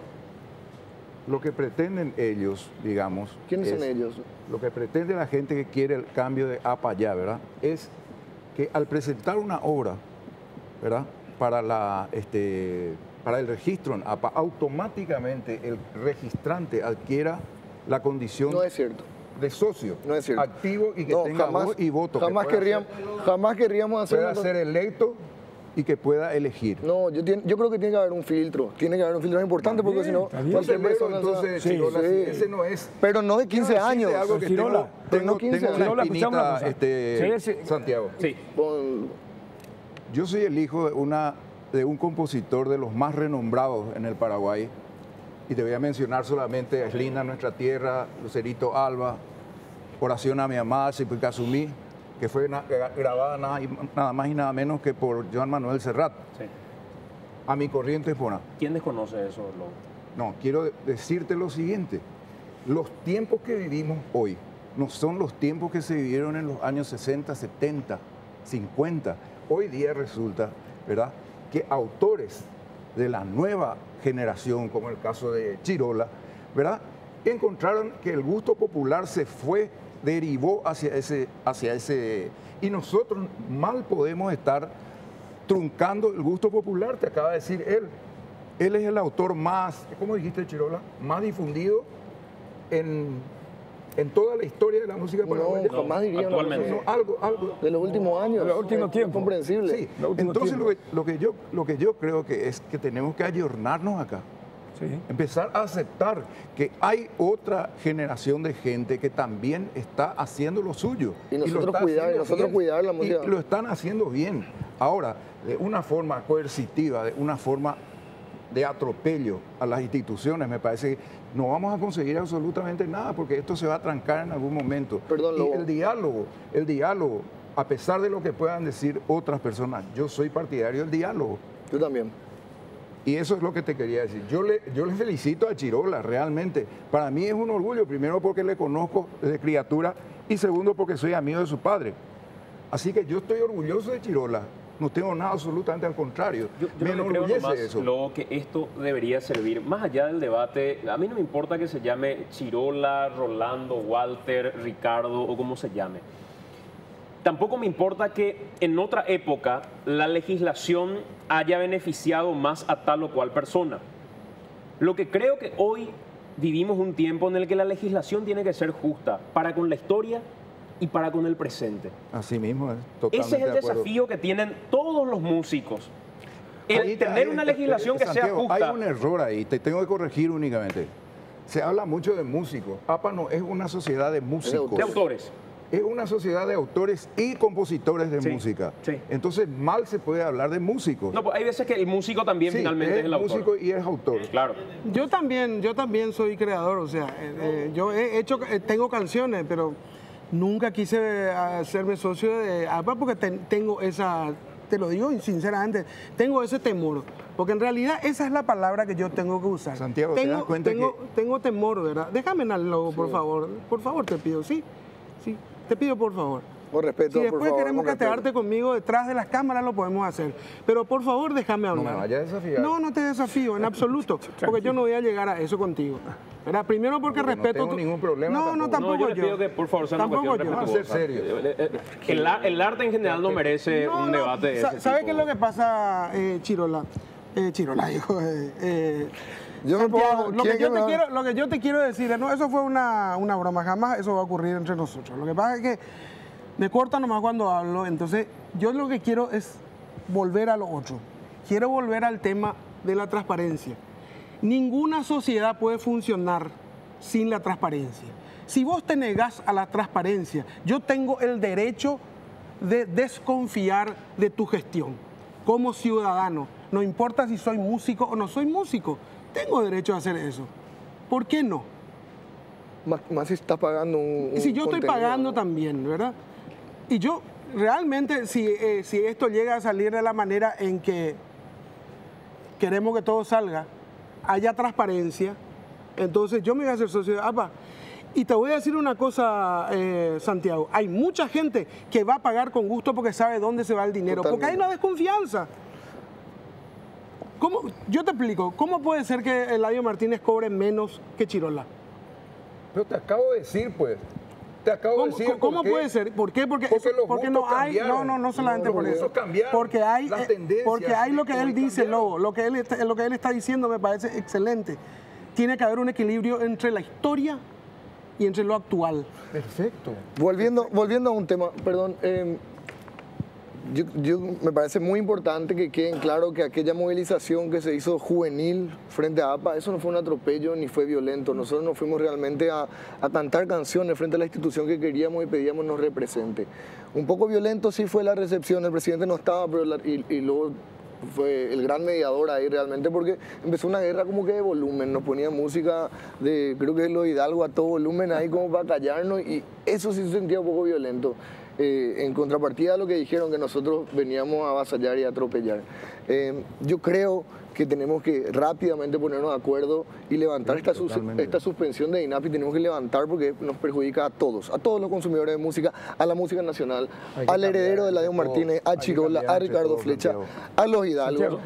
Lo que pretenden ellos, digamos... ¿Quiénes son es- ellos? Lo que pretende la gente que quiere el cambio de APA ya, ¿verdad? Es que al presentar una obra, ¿verdad? Para el registro en APA, automáticamente el registrante adquiera la condición No es cierto. de socio No es cierto. activo y que No, tenga jamás, voz y voto. jamás querríamos hacer pueda una- ser electo y que pueda elegir. No, yo creo que tiene que haber un filtro. Tiene que haber un filtro importante porque si no, está bien. cualquier Entonces, persona... entonces, Sí, Chirola, sí. ese no es... Pero no de 15 Quiero decirte años. algo que Chirola, pero no 15 tengo años. una Chirola, escuchame una espinita, cosa. Sí, sí. Santiago. Sí. Con- Yo soy el hijo de un compositor de los más renombrados en el Paraguay. Y te voy a mencionar solamente a Eslina, Nuestra Tierra, Lucerito Alba, Oración a mi amada, Sipicazumí, que fue grabada nada más y nada menos que por Joan Manuel Serrat. Sí. A mi corriente Pona. ¿Quién desconoce eso, Lobo? No, quiero decirte lo siguiente. Los tiempos que vivimos hoy no son los tiempos que se vivieron en los años 60, 70, 50. Hoy día resulta, ¿verdad?, que autores de la nueva generación, como el caso de Chirola, ¿verdad?, encontraron que el gusto popular se fue, derivó hacia ese, y nosotros mal podemos estar truncando el gusto popular, te acaba de decir él. Él es el autor más, ¿cómo dijiste, Chirola?, más difundido en toda la historia de la música paraguaya. No, jamás diría actualmente. No, algo de los últimos años. De los últimos tiempos. Comprensible. Sí, entonces lo que yo creo que es que tenemos que ayornarnos acá. Sí. Empezar a aceptar que hay otra generación de gente que también está haciendo lo suyo. Y nosotros cuidar la música. Y lo están haciendo bien. Ahora, de una forma coercitiva, de una forma de atropello a las instituciones, me parece que no vamos a conseguir absolutamente nada porque esto se va a trancar en algún momento. Perdón, y el diálogo, a pesar de lo que puedan decir otras personas, yo soy partidario del diálogo. Yo también. Y eso es lo que te quería decir. Yo le felicito a Chirola, realmente. Para mí es un orgullo, primero porque le conozco desde criatura y segundo porque soy amigo de su padre. Así que yo estoy orgulloso de Chirola. No tengo nada, absolutamente al contrario. Yo me enorgullece creo eso. Luego que esto debería servir, más allá del debate, a mí no me importa que se llame Chirola, Rolando, Walter, Ricardo o como se llame. Tampoco me importa que en otra época la legislación haya beneficiado más a tal o cual persona. Lo que creo que hoy vivimos un tiempo en el que la legislación tiene que ser justa para con la historia y para con el presente. Así mismo, totalmente. Ese es el desafío que tienen todos los músicos. Tener una legislación que sea justa. Hay un error ahí, te tengo que corregir únicamente. Se habla mucho de músicos. APA no es una sociedad de músicos. De autores. Es una sociedad de autores y compositores de música. Sí. Entonces, mal se puede hablar de músicos. No, pues hay veces que el músico también finalmente es el autor. músico y es autor. Claro. Yo también soy creador, o sea, yo tengo canciones, pero nunca quise hacerme socio de APA porque tengo esa, te lo digo sinceramente, tengo ese temor. Porque en realidad esa es la palabra que yo tengo que usar. Santiago, ¿te das cuenta tengo temor, ¿verdad? Déjame en el logo, por favor te pido, sí, te pido por favor. Con respeto, Si después por favor, queremos catearte conmigo detrás de las cámaras, lo podemos hacer. Pero por favor, déjame hablar. No me vayas a desafiar. No te desafío en absoluto, porque yo no voy a llegar a eso contigo. ¿Verdad? Primero porque respeto... No tengo ningún problema. Tampoco yo. Le pido que por favor sea una cuestión Vamos a ser serios. El arte en general no merece un debate de ese ¿Sabes tipo? qué es lo que pasa, Chirola? Chirola, hijo. Santiago, Lo que yo te quiero decir, no, eso fue una broma, jamás eso va a ocurrir entre nosotros. Lo que pasa es que me corta nomás cuando hablo, entonces yo lo que quiero es volver a lo otro. Quiero volver al tema de la transparencia. Ninguna sociedad puede funcionar sin la transparencia. Si vos te negás a la transparencia, yo tengo el derecho de desconfiar de tu gestión como ciudadano. No importa si soy músico o no soy músico, tengo derecho a hacer eso. ¿Por qué no? Más si estás pagando un Y si yo estoy pagando, ¿no?, también, ¿verdad? Y yo realmente, si esto llega a salir de la manera en que queremos que todo salga, haya transparencia, entonces yo me voy a hacer socio de APA. Y te voy a decir una cosa, Santiago, hay mucha gente que va a pagar con gusto porque sabe dónde se va el dinero, Totalmente. porque hay una desconfianza. Yo te explico, ¿cómo puede ser que Eladio Martínez cobre menos que Chirola? Pero te acabo de decir, pues. Te acabo de decir. ¿Cómo puede ser? ¿Por qué? Porque no hay. Cambiaron. No solamente por eso. Cambiaron. Porque hay, Las tendencias porque hay lo que él dice, cambiaron. Lobo. Lo que él está diciendo me parece excelente. Tiene que haber un equilibrio entre la historia y entre lo actual. Perfecto. Volviendo a un tema, perdón, yo me parece muy importante que queden claro que aquella movilización que se hizo juvenil frente a APA, eso no fue un atropello ni fue violento. Nosotros nos fuimos realmente a cantar canciones frente a la institución que queríamos y pedíamos nos represente. Un poco violento sí fue la recepción, el presidente no estaba, pero y luego fue el gran mediador ahí realmente porque empezó una guerra como que de volumen, nos ponía música de, creo que es lo Hidalgo a todo volumen ahí como para callarnos y eso sí se sentía un poco violento. En contrapartida a lo que dijeron que nosotros veníamos a avasallar y a atropellar. Yo creo que tenemos que rápidamente ponernos de acuerdo y levantar esta suspensión de INAPI. Tenemos que levantar porque nos perjudica a todos los consumidores de música, a la música nacional, al heredero de Eladio Martínez, a Chirola, a Ricardo Flecha, a los Hidalgos.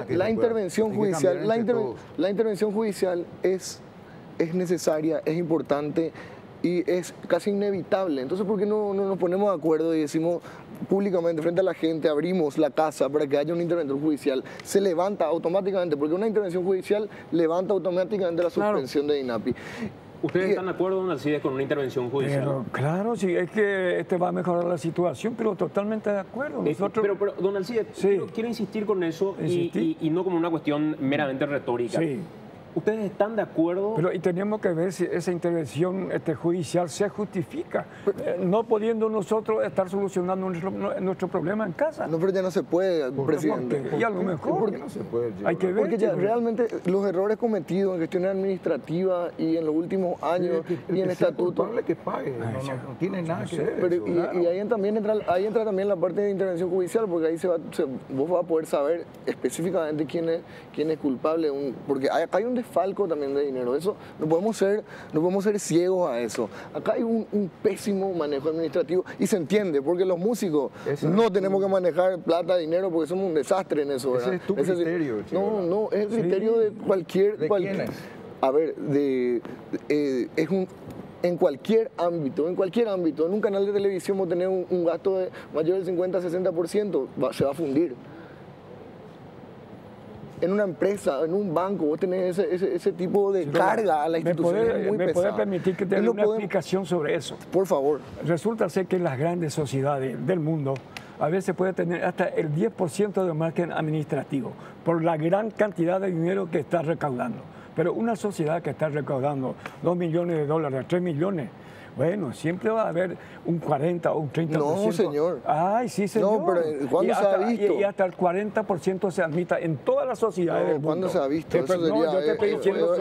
La intervención judicial es necesaria, es importante y es casi inevitable. Entonces, ¿por qué no nos ponemos de acuerdo y decimos públicamente frente a la gente, abrimos la casa para que haya un interventor judicial? Se levanta automáticamente, porque una intervención judicial levanta automáticamente la suspensión de INAPI. ¿Ustedes están de acuerdo, don Alcides, con una intervención judicial? Pero, claro, sí, es que va a mejorar la situación, pero totalmente de acuerdo. Pero don Alcides, quiero insistir con eso y no como una cuestión meramente retórica. Sí. ¿Ustedes están de acuerdo? Pero y tenemos que ver si esa intervención judicial se justifica, no pudiendo nosotros estar solucionando nuestro problema en casa. No, pero ya no se puede, presidente. Y a lo mejor no se puede, hay que ver. Porque ya realmente los errores cometidos en gestión administrativa y en los últimos años y en estatuto... que pague, no tiene nada que ver. Pero, y ahí entra también la parte de intervención judicial, porque ahí vos vas a poder saber específicamente quién es culpable, porque acá hay un desfalco también de dinero. Eso no podemos ser ciegos a eso. Acá hay un pésimo manejo administrativo y se entiende, porque los músicos no tenemos que manejar plata, dinero, porque somos un desastre en eso, ¿verdad? Ese es tu criterio. No, es el criterio de cualquier... ¿De quién es? A ver, en cualquier ámbito, en un canal de televisión vos tenés un gasto de mayor del 50-60%, se va a fundir. En una empresa, en un banco, vos tenés ese tipo de carga a la institución muy pesada. ¿Me puede permitir que te dé una explicación sobre eso? Por favor. Resulta ser que las grandes sociedades del mundo a veces puede tener hasta el 10% de margen administrativo por la gran cantidad de dinero que está recaudando. Pero una sociedad que está recaudando $2 millones, $3 millones, bueno, siempre va a haber un 40 o un 30%. No, señor. Ay, sí, señor. No, pero ¿cuándo se ha visto? Y hasta el 40% se admita en todas las sociedades del mundo. ¿Cuándo se ha visto? Eso sería, yo te estoy diciendo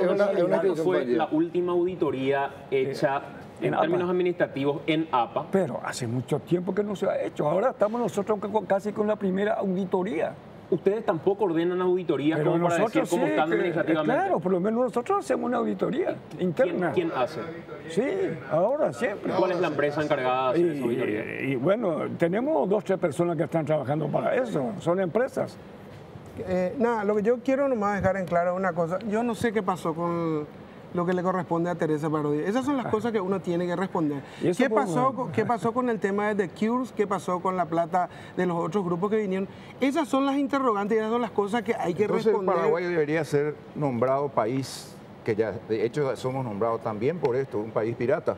¿cuándo fue la última auditoría hecha en términos administrativos en APA? Pero hace mucho tiempo que no se ha hecho. Ahora estamos nosotros casi con la primera auditoría. Ustedes tampoco ordenan auditorías como para decir cómo están administrativamente. Claro, por lo menos nosotros hacemos una auditoría interna. ¿Quién hace? Sí, ahora siempre. ¿Cuál es la empresa encargada de hacer esa auditoría? Y bueno, tenemos 2 o 3 personas que están trabajando para eso. Son empresas. Nada, lo que yo quiero nomás dejar en claro una cosa. Yo no sé qué pasó con lo que le corresponde a Teresa Parodi. Esas son las cosas que uno tiene que responder. ¿Qué pasó con el tema de The Cures? ¿Qué pasó con la plata de los otros grupos que vinieron? Esas son las interrogantes y esas son las cosas que hay que responder. Paraguay debería ser nombrado país, que ya de hecho somos nombrados también por esto, un país pirata,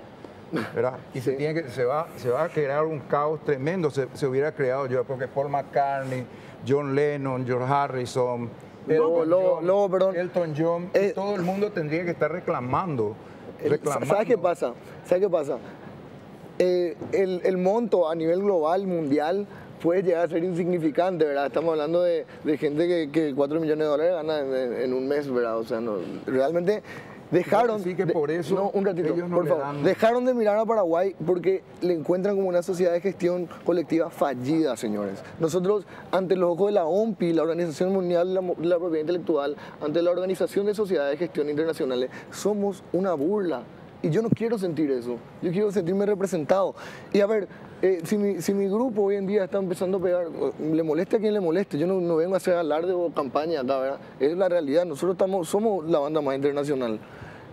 ¿verdad? Y se va a crear un caos tremendo. Se hubiera creado, yo creo que Paul McCartney, John Lennon, George Harrison, Elton John, todo el mundo tendría que estar reclamando. ¿Sabes qué pasa? El monto a nivel global, mundial, puede llegar a ser insignificante, ¿verdad? Estamos hablando de gente que $4 millones gana en un mes, ¿verdad? O sea, no, realmente... Dejaron de mirar a Paraguay porque le encuentran como una sociedad de gestión colectiva fallida, señores. Nosotros, ante los ojos de la OMPI, la Organización Mundial de la Propiedad Intelectual, ante la Organización de Sociedades de Gestión Internacionales, somos una burla. Y yo no quiero sentir eso. Yo quiero sentirme representado. Y a ver, si mi grupo hoy en día está empezando a pegar, le moleste a quien le moleste. Yo no vengo a hacer alarde o campaña acá, ¿verdad? Es la realidad. Nosotros somos la banda más internacional.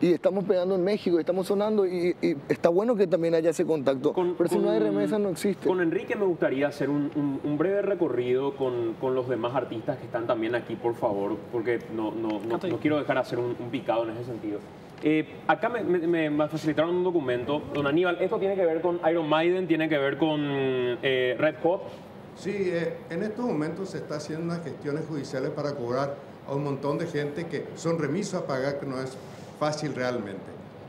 Y estamos pegando en México, estamos sonando y está bueno que también haya ese contacto. Pero si no hay remesa, no existe. Con Enrique me gustaría hacer un breve recorrido con los demás artistas que están también aquí, por favor, porque no quiero dejar de hacer un picado en ese sentido. Acá me facilitaron un documento. Don Aníbal, esto tiene que ver con Iron Maiden, tiene que ver con Red Hot. Sí, en estos momentos se está haciendo unas gestiones judiciales para cobrar a un montón de gente que son remisos a pagar, que no es fácil realmente.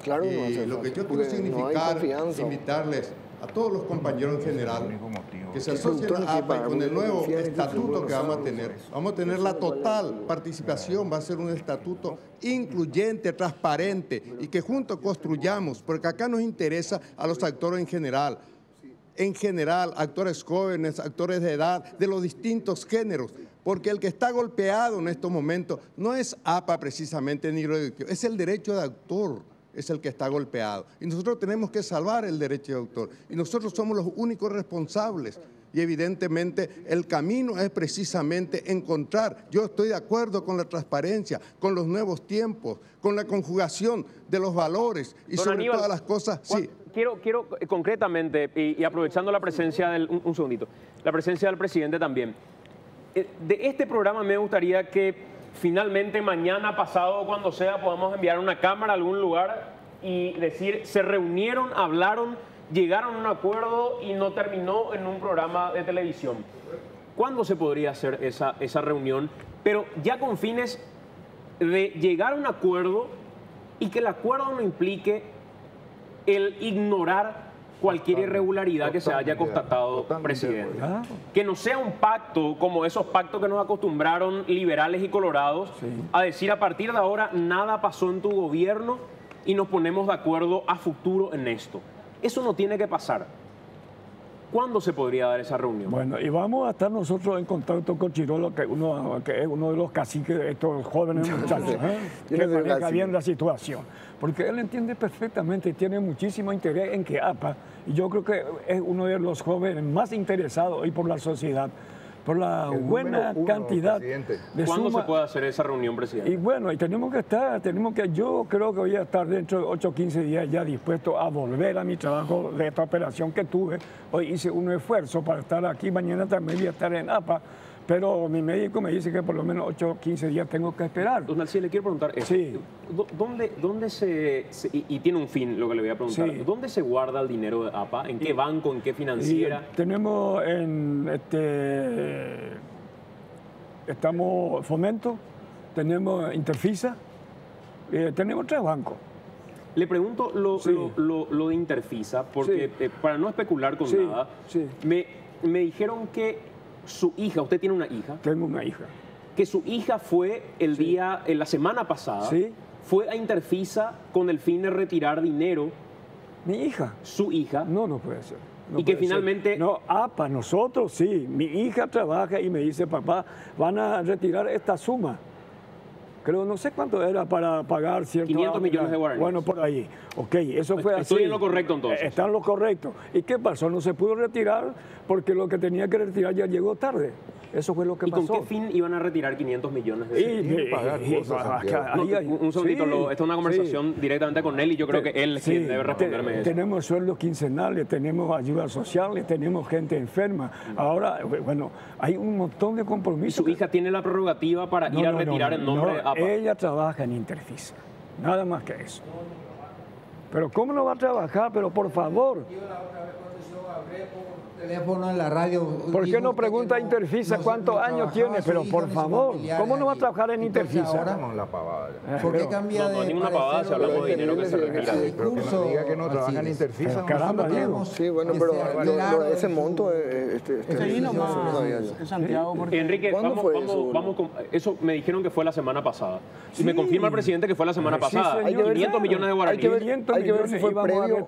Claro, y lo que yo quiero significar, invitarles a todos los compañeros en general que se asocien a APA y con el nuevo estatuto que vamos a tener la total participación, va a ser un estatuto incluyente, transparente y que juntos construyamos, porque acá nos interesa a los actores en general, actores jóvenes, actores de edad, de los distintos géneros, porque el que está golpeado en estos momentos no es APA precisamente ni radioactivo, es el derecho de autor, es el que está golpeado. Y nosotros tenemos que salvar el derecho de autor. Y nosotros somos los únicos responsables. Y evidentemente el camino es precisamente encontrar, yo estoy de acuerdo con la transparencia, con los nuevos tiempos, con la conjugación de los valores y Don sobre Aníbal, todas las cosas, sí. Quiero concretamente, y aprovechando la presencia un segundito, la presencia del presidente también, de este programa me gustaría que finalmente mañana, pasado, cuando sea, podamos enviar una cámara a algún lugar y decir, se reunieron, hablaron, llegaron a un acuerdo y no terminó en un programa de televisión. ¿Cuándo se podría hacer esa reunión? Pero ya con fines de llegar a un acuerdo y que el acuerdo no implique el ignorar cualquier irregularidad que se haya constatado, presidente. Que no sea un pacto como esos pactos que nos acostumbraron liberales y colorados a decir a partir de ahora nada pasó en tu gobierno y nos ponemos de acuerdo a futuro en esto. Eso no tiene que pasar. ¿Cuándo se podría dar esa reunión? Bueno, y vamos a estar nosotros en contacto con Chirolo, que es uno de los caciques de estos jóvenes muchachos, que maneja bien la situación. Porque él entiende perfectamente y tiene muchísimo interés en que APA, y yo creo que es uno de los jóvenes más interesados hoy por la sociedad, por la buena cantidad de ¿Cuándo se puede hacer esa reunión, presidente? Y bueno, y tenemos que estar, yo creo que voy a estar dentro de 8 o 15 días ya dispuesto a volver a mi trabajo de esta operación que tuve. Hoy hice un esfuerzo para estar aquí, mañana también voy a estar en APA, pero mi médico me dice que por lo menos 8 o 15 días tengo que esperar. Don Alcides, le quiero preguntar eso. Sí. ¿Dónde y tiene un fin lo que le voy a preguntar, Sí. ¿dónde se guarda el dinero de APA? ¿En qué banco? ¿En qué financiera? Tenemos estamos Fomento, tenemos Interfisa, tenemos 3 bancos. Le pregunto lo de Interfisa, porque para no especular con nada, me dijeron que su hija, usted tiene una hija. Tengo una hija. Que su hija fue la semana pasada, fue a Interfisa con el fin de retirar dinero. ¿Mi hija? Su hija. No puede ser. Y que finalmente... No, APA, nosotros sí. Mi hija trabaja y me dice, papá, van a retirar esta suma. Creo, no sé cuánto era para pagar cierto... 500 millones de guaraníes. Bueno, por ahí. Ok, eso fue así. Estoy en lo correcto entonces. Está en lo correcto. ¿Y qué pasó? No se pudo retirar porque lo que tenía que retirar ya llegó tarde. Eso fue lo que pasó. ¿Y con qué fin iban a retirar 500 millones de un segundito, esta es una conversación directamente con él y yo creo que él es quien debe responderme eso. Tenemos sueldos quincenales, tenemos ayudas sociales, tenemos gente enferma. Ahora, bueno, hay un montón de compromisos. ¿Y su hija tiene la prerrogativa para ir a retirar en nombre de APA? Ella trabaja en Interfisa, nada más que eso. Pero ¿cómo no va a trabajar? Pero por favor. Teléfono en la radio. ¿Por qué no pregunta a Interfisa cuántos años tiene? Pero por favor, ¿cómo no va a trabajar en Interfisa? ¿Por qué cambia de ninguna pavada, se hablamos de dinero que se retira. Pero que no diga que no trabaja en Interfisa. Caramba, Diego. Sí, bueno, pero lo de ese monto... Sí, nomás, en Santiago. Enrique, vamos con... Eso me dijeron que fue la semana pasada. Y me confirma el presidente que fue la semana pasada. Hay 500 millones de guaraníes. 500 millones íbamos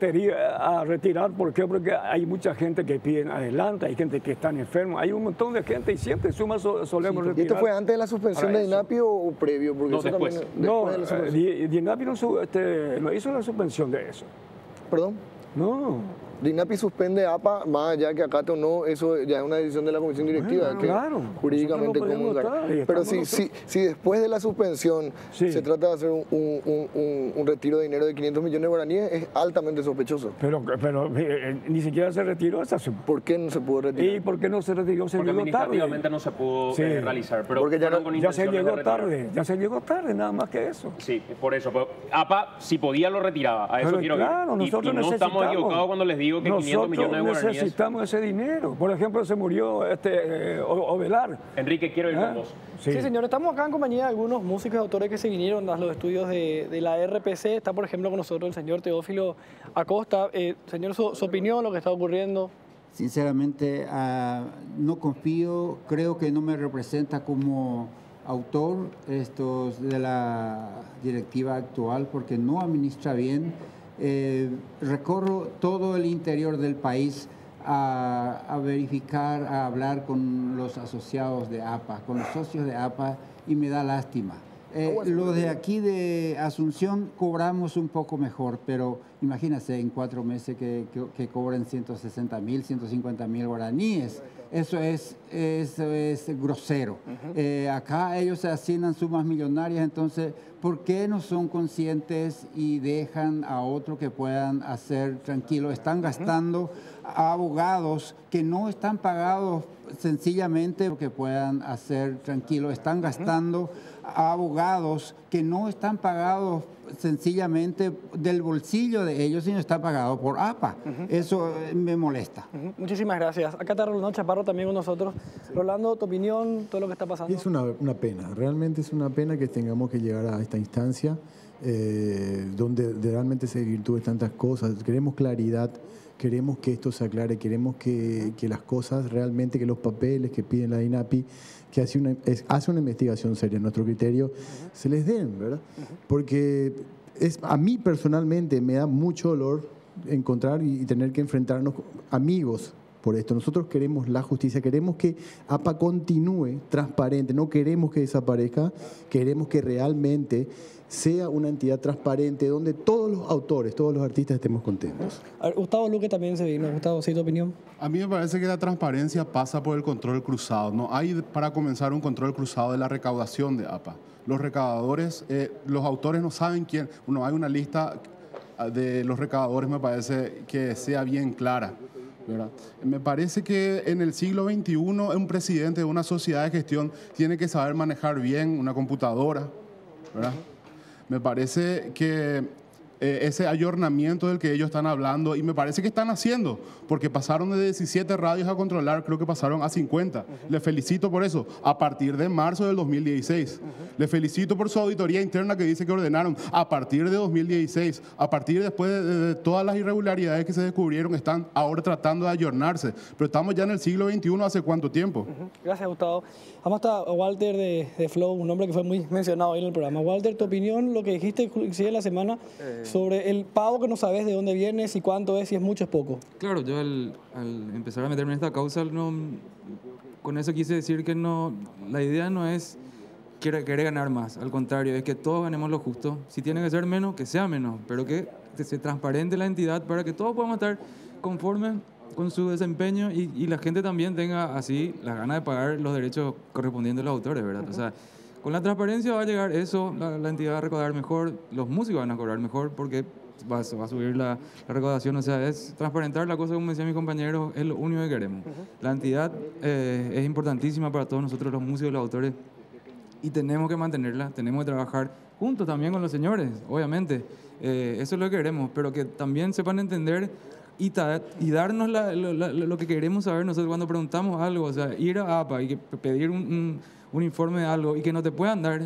a retirar. ¿Por qué? Porque hay mucha gente que pide adelante, hay gente que está enferma, hay un montón de gente y siempre suma solemos retirar. ¿Y esto fue antes de la suspensión de DINAPI o previo? Porque no, eso después. También, DINAPI no hizo la suspensión de eso. ¿Perdón? No. DINAPI suspende APA, más allá que acate o no, eso ya es una decisión de la comisión directiva, que jurídicamente comulgar. Pero si después de la suspensión se trata de hacer un retiro de dinero de 500 millones de guaraníes, es altamente sospechoso. Pero ni siquiera se retiró esa suma. ¿Por qué no se pudo retirar? ¿Y por qué no se retiró? Se porque llegó tarde. administrativamente no se pudo realizar. Pero porque ya se llegó tarde, nada más que eso. Sí, por eso. Pero APA, si podía, lo retiraba. A eso pero quiero claro, ir. Y no estamos equivocados cuando les digo que 500 millones de guaraníes. Necesitamos ese dinero. Por ejemplo, se murió Ovelar. Enrique, quiero ir con vos. Sí, señor. Estamos acá en compañía de algunos músicos y autores que se vinieron a los estudios de la RPC. Está, por ejemplo, con nosotros el señor Teófilo Acosta. Señor, su opinión, lo que está ocurriendo. Sinceramente, no confío, creo que no me representa como autor de la directiva actual porque no administra bien. Recorro todo el interior del país a verificar, a hablar con los asociados de APA, con los socios de APA, y me da lástima. Los de aquí de Asunción cobramos un poco mejor, pero imagínense en 4 meses que cobren 160.000, 150.000 guaraníes. Eso es grosero. Acá ellos se asignan sumas millonarias, entonces, ¿por qué no son conscientes y dejan a otro que puedan hacer tranquilo? Están gastando a abogados que no están pagados sencillamente porque puedan hacer tranquilo. Están gastando a abogados que no están pagados sencillamente del bolsillo de ellos, sino está pagado por APA. Eso me molesta. Muchísimas gracias. Acá está Rolando Chaparro también con nosotros. Rolando, tu opinión, todo lo que está pasando. Es una pena, realmente es una pena que tengamos que llegar a esta instancia donde realmente se desvirtúen tantas cosas. Queremos claridad, queremos que esto se aclare, queremos que las cosas realmente, que los papeles que piden la DINAPI, que hace una investigación seria en nuestro criterio, se les den, ¿verdad? Porque a mí personalmente me da mucho dolor encontrar y tener que enfrentarnos amigos por esto. Nosotros queremos la justicia, queremos que APA continúe transparente, no queremos que desaparezca, queremos que realmente sea una entidad transparente donde todos los autores, todos los artistas estemos contentos. A ver, Gustavo Luque también se vino. Gustavo, ¿sí tu opinión? A mí me parece que la transparencia pasa por el control cruzado. No hay para comenzar un control cruzado de la recaudación de APA. Los recaudadores, los autores no saben quién. No hay una lista de los recaudadores, me parece que sea bien clara, ¿verdad? Me parece que en el siglo XXI un presidente de una sociedad de gestión tiene que saber manejar bien una computadora, ¿verdad? Me parece que ese ayornamiento del que ellos están hablando, y me parece que están haciendo, porque pasaron de 17 radios a controlar, creo que pasaron a 50. Les felicito por eso, a partir de marzo del 2016. Les felicito por su auditoría interna que dice que ordenaron a partir de 2016, a partir después de todas las irregularidades que se descubrieron, están ahora tratando de ayornarse. Pero estamos ya en el siglo XXI, ¿hace cuánto tiempo? Gracias, Gustavo. Vamos a Walter de Flow, un nombre que fue muy mencionado hoy en el programa. Walter, tu opinión, lo que dijiste inclusive en la semana sobre el pago que no sabes de dónde viene, si cuánto es, si es mucho, es poco. Claro, yo al empezar a meterme en esta causa, con eso quise decir que la idea no es querer ganar más, al contrario, es que todos ganemos lo justo. Si tiene que ser menos, que sea menos, pero que se transparente la entidad para que todos podamos estar conformes con su desempeño y la gente también tenga así las ganas de pagar los derechos correspondientes a los autores, ¿verdad? O sea, con la transparencia va a llegar eso, la entidad va a recaudar mejor, los músicos van a cobrar mejor porque va a subir la recaudación. O sea, es transparentar la cosa, como decían mis compañeros, es lo único que queremos. La entidad es importantísima para todos nosotros, los músicos y los autores, y tenemos que mantenerla, tenemos que trabajar juntos también con los señores, obviamente. Eso es lo que queremos, pero que también sepan entender y darnos lo que queremos saber nosotros cuando preguntamos algo. O sea, ir a APA y que pedir un informe de algo y que no te puedan dar,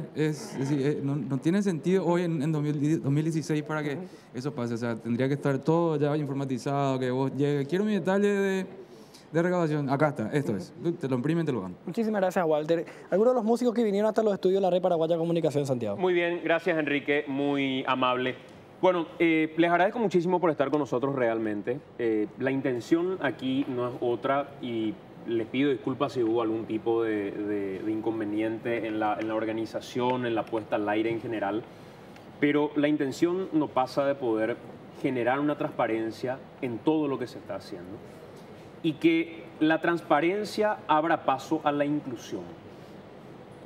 no tiene sentido hoy en 2016 para que eso pase. O sea, tendría que estar todo ya informatizado, que vos llegues, quiero mi detalle de recaudación, acá está, esto es, te lo imprimen, te lo dan. Muchísimas gracias, Walter. Algunos de los músicos que vinieron hasta los estudios de la Red Paraguaya Comunicación, Santiago. Muy bien, gracias, Enrique, muy amable. Bueno, les agradezco muchísimo por estar con nosotros realmente. La intención aquí no es otra y les pido disculpas si hubo algún tipo de inconveniente en la organización, en la puesta al aire en general, pero la intención no pasa de poder generar una transparencia en todo lo que se está haciendo y que la transparencia abra paso a la inclusión,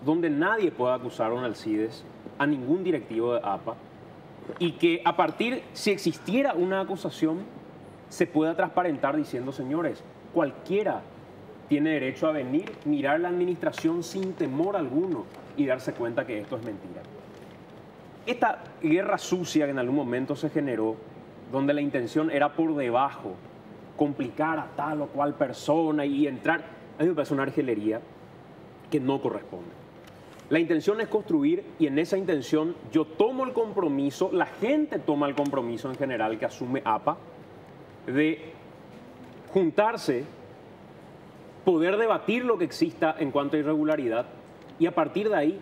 donde nadie pueda acusar a un Alcides, a ningún directivo de APA, y que a partir, si existiera una acusación, se pueda transparentar diciendo, señores, cualquiera tiene derecho a venir, mirar la administración sin temor alguno y darse cuenta que esto es mentira. Esta guerra sucia que en algún momento se generó, donde la intención era por debajo, complicar a tal o cual persona y entrar, a mí me parece una argelería que no corresponde. La intención es construir y en esa intención yo tomo el compromiso, la gente toma el compromiso en general que asume APA de juntarse, poder debatir lo que exista en cuanto a irregularidad y a partir de ahí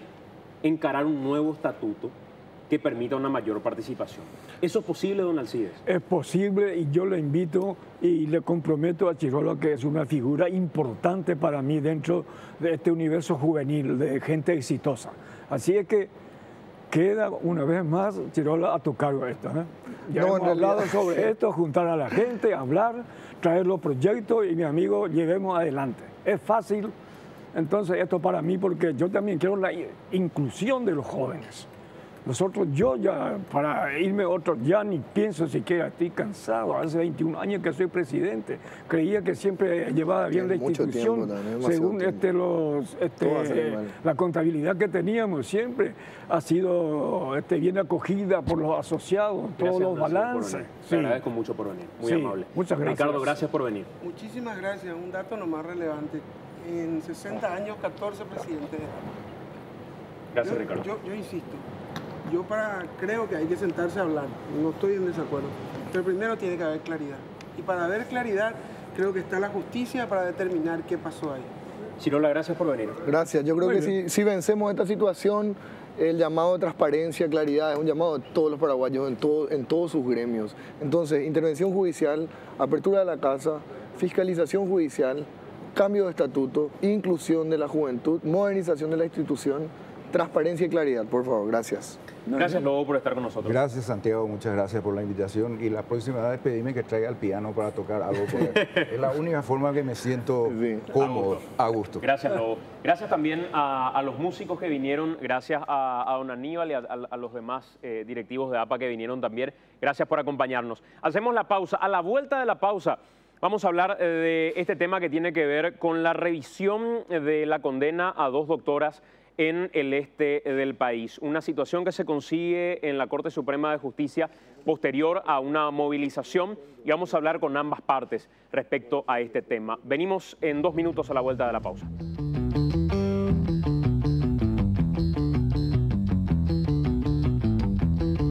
encarar un nuevo estatuto que permita una mayor participación. ¿Eso es posible, don Alcides? Es posible y yo le invito y le comprometo a Chirola que es una figura importante para mí dentro de este universo juvenil de gente exitosa. Así es que queda una vez más Chirola a tu cargo esto. Ya hemos hablado sobre esto, juntar a la gente, hablar, traer los proyectos y mi amigo llevemos adelante. Es fácil, entonces esto para mí porque yo también quiero la inclusión de los jóvenes. Nosotros, yo ya, para irme otro, ya ni pienso siquiera, estoy cansado. Hace 21 años que soy presidente. Creía que siempre llevaba bien la institución, según la contabilidad que teníamos siempre ha sido bien acogida por los asociados, todos los balances. Te agradezco mucho por venir, muy amable. Muchas gracias. Ricardo, gracias por venir. Muchísimas gracias. Un dato nomás relevante. En 60 años, 14 presidentes. Gracias, Ricardo. Yo insisto. Yo creo que hay que sentarse a hablar, no estoy en desacuerdo, pero primero tiene que haber claridad. Y para haber claridad, creo que está la justicia para determinar qué pasó ahí. Chirola, gracias por venir. Gracias, yo creo que si vencemos esta situación, el llamado de transparencia, claridad, es un llamado de todos los paraguayos en todos sus gremios. Entonces, intervención judicial, apertura de la casa, fiscalización judicial, cambio de estatuto, inclusión de la juventud, modernización de la institución, transparencia y claridad, por favor. Gracias. Gracias, Lobo, por estar con nosotros. Gracias, Santiago. Muchas gracias por la invitación. Y la próxima vez pedime que traiga el piano para tocar algo. Es la única forma que me siento cómodo, a gusto. Gracias, Lobo. Gracias también a los músicos que vinieron. Gracias a don Aníbal y a los demás directivos de APA que vinieron también. Gracias por acompañarnos. Hacemos la pausa. A la vuelta de la pausa vamos a hablar de este tema que tiene que ver con la revisión de la condena a 2 doctoras en el este del país. Una situación que se consigue en la Corte Suprema de Justicia posterior a una movilización y vamos a hablar con ambas partes respecto a este tema. Venimos en 2 minutos a la vuelta de la pausa.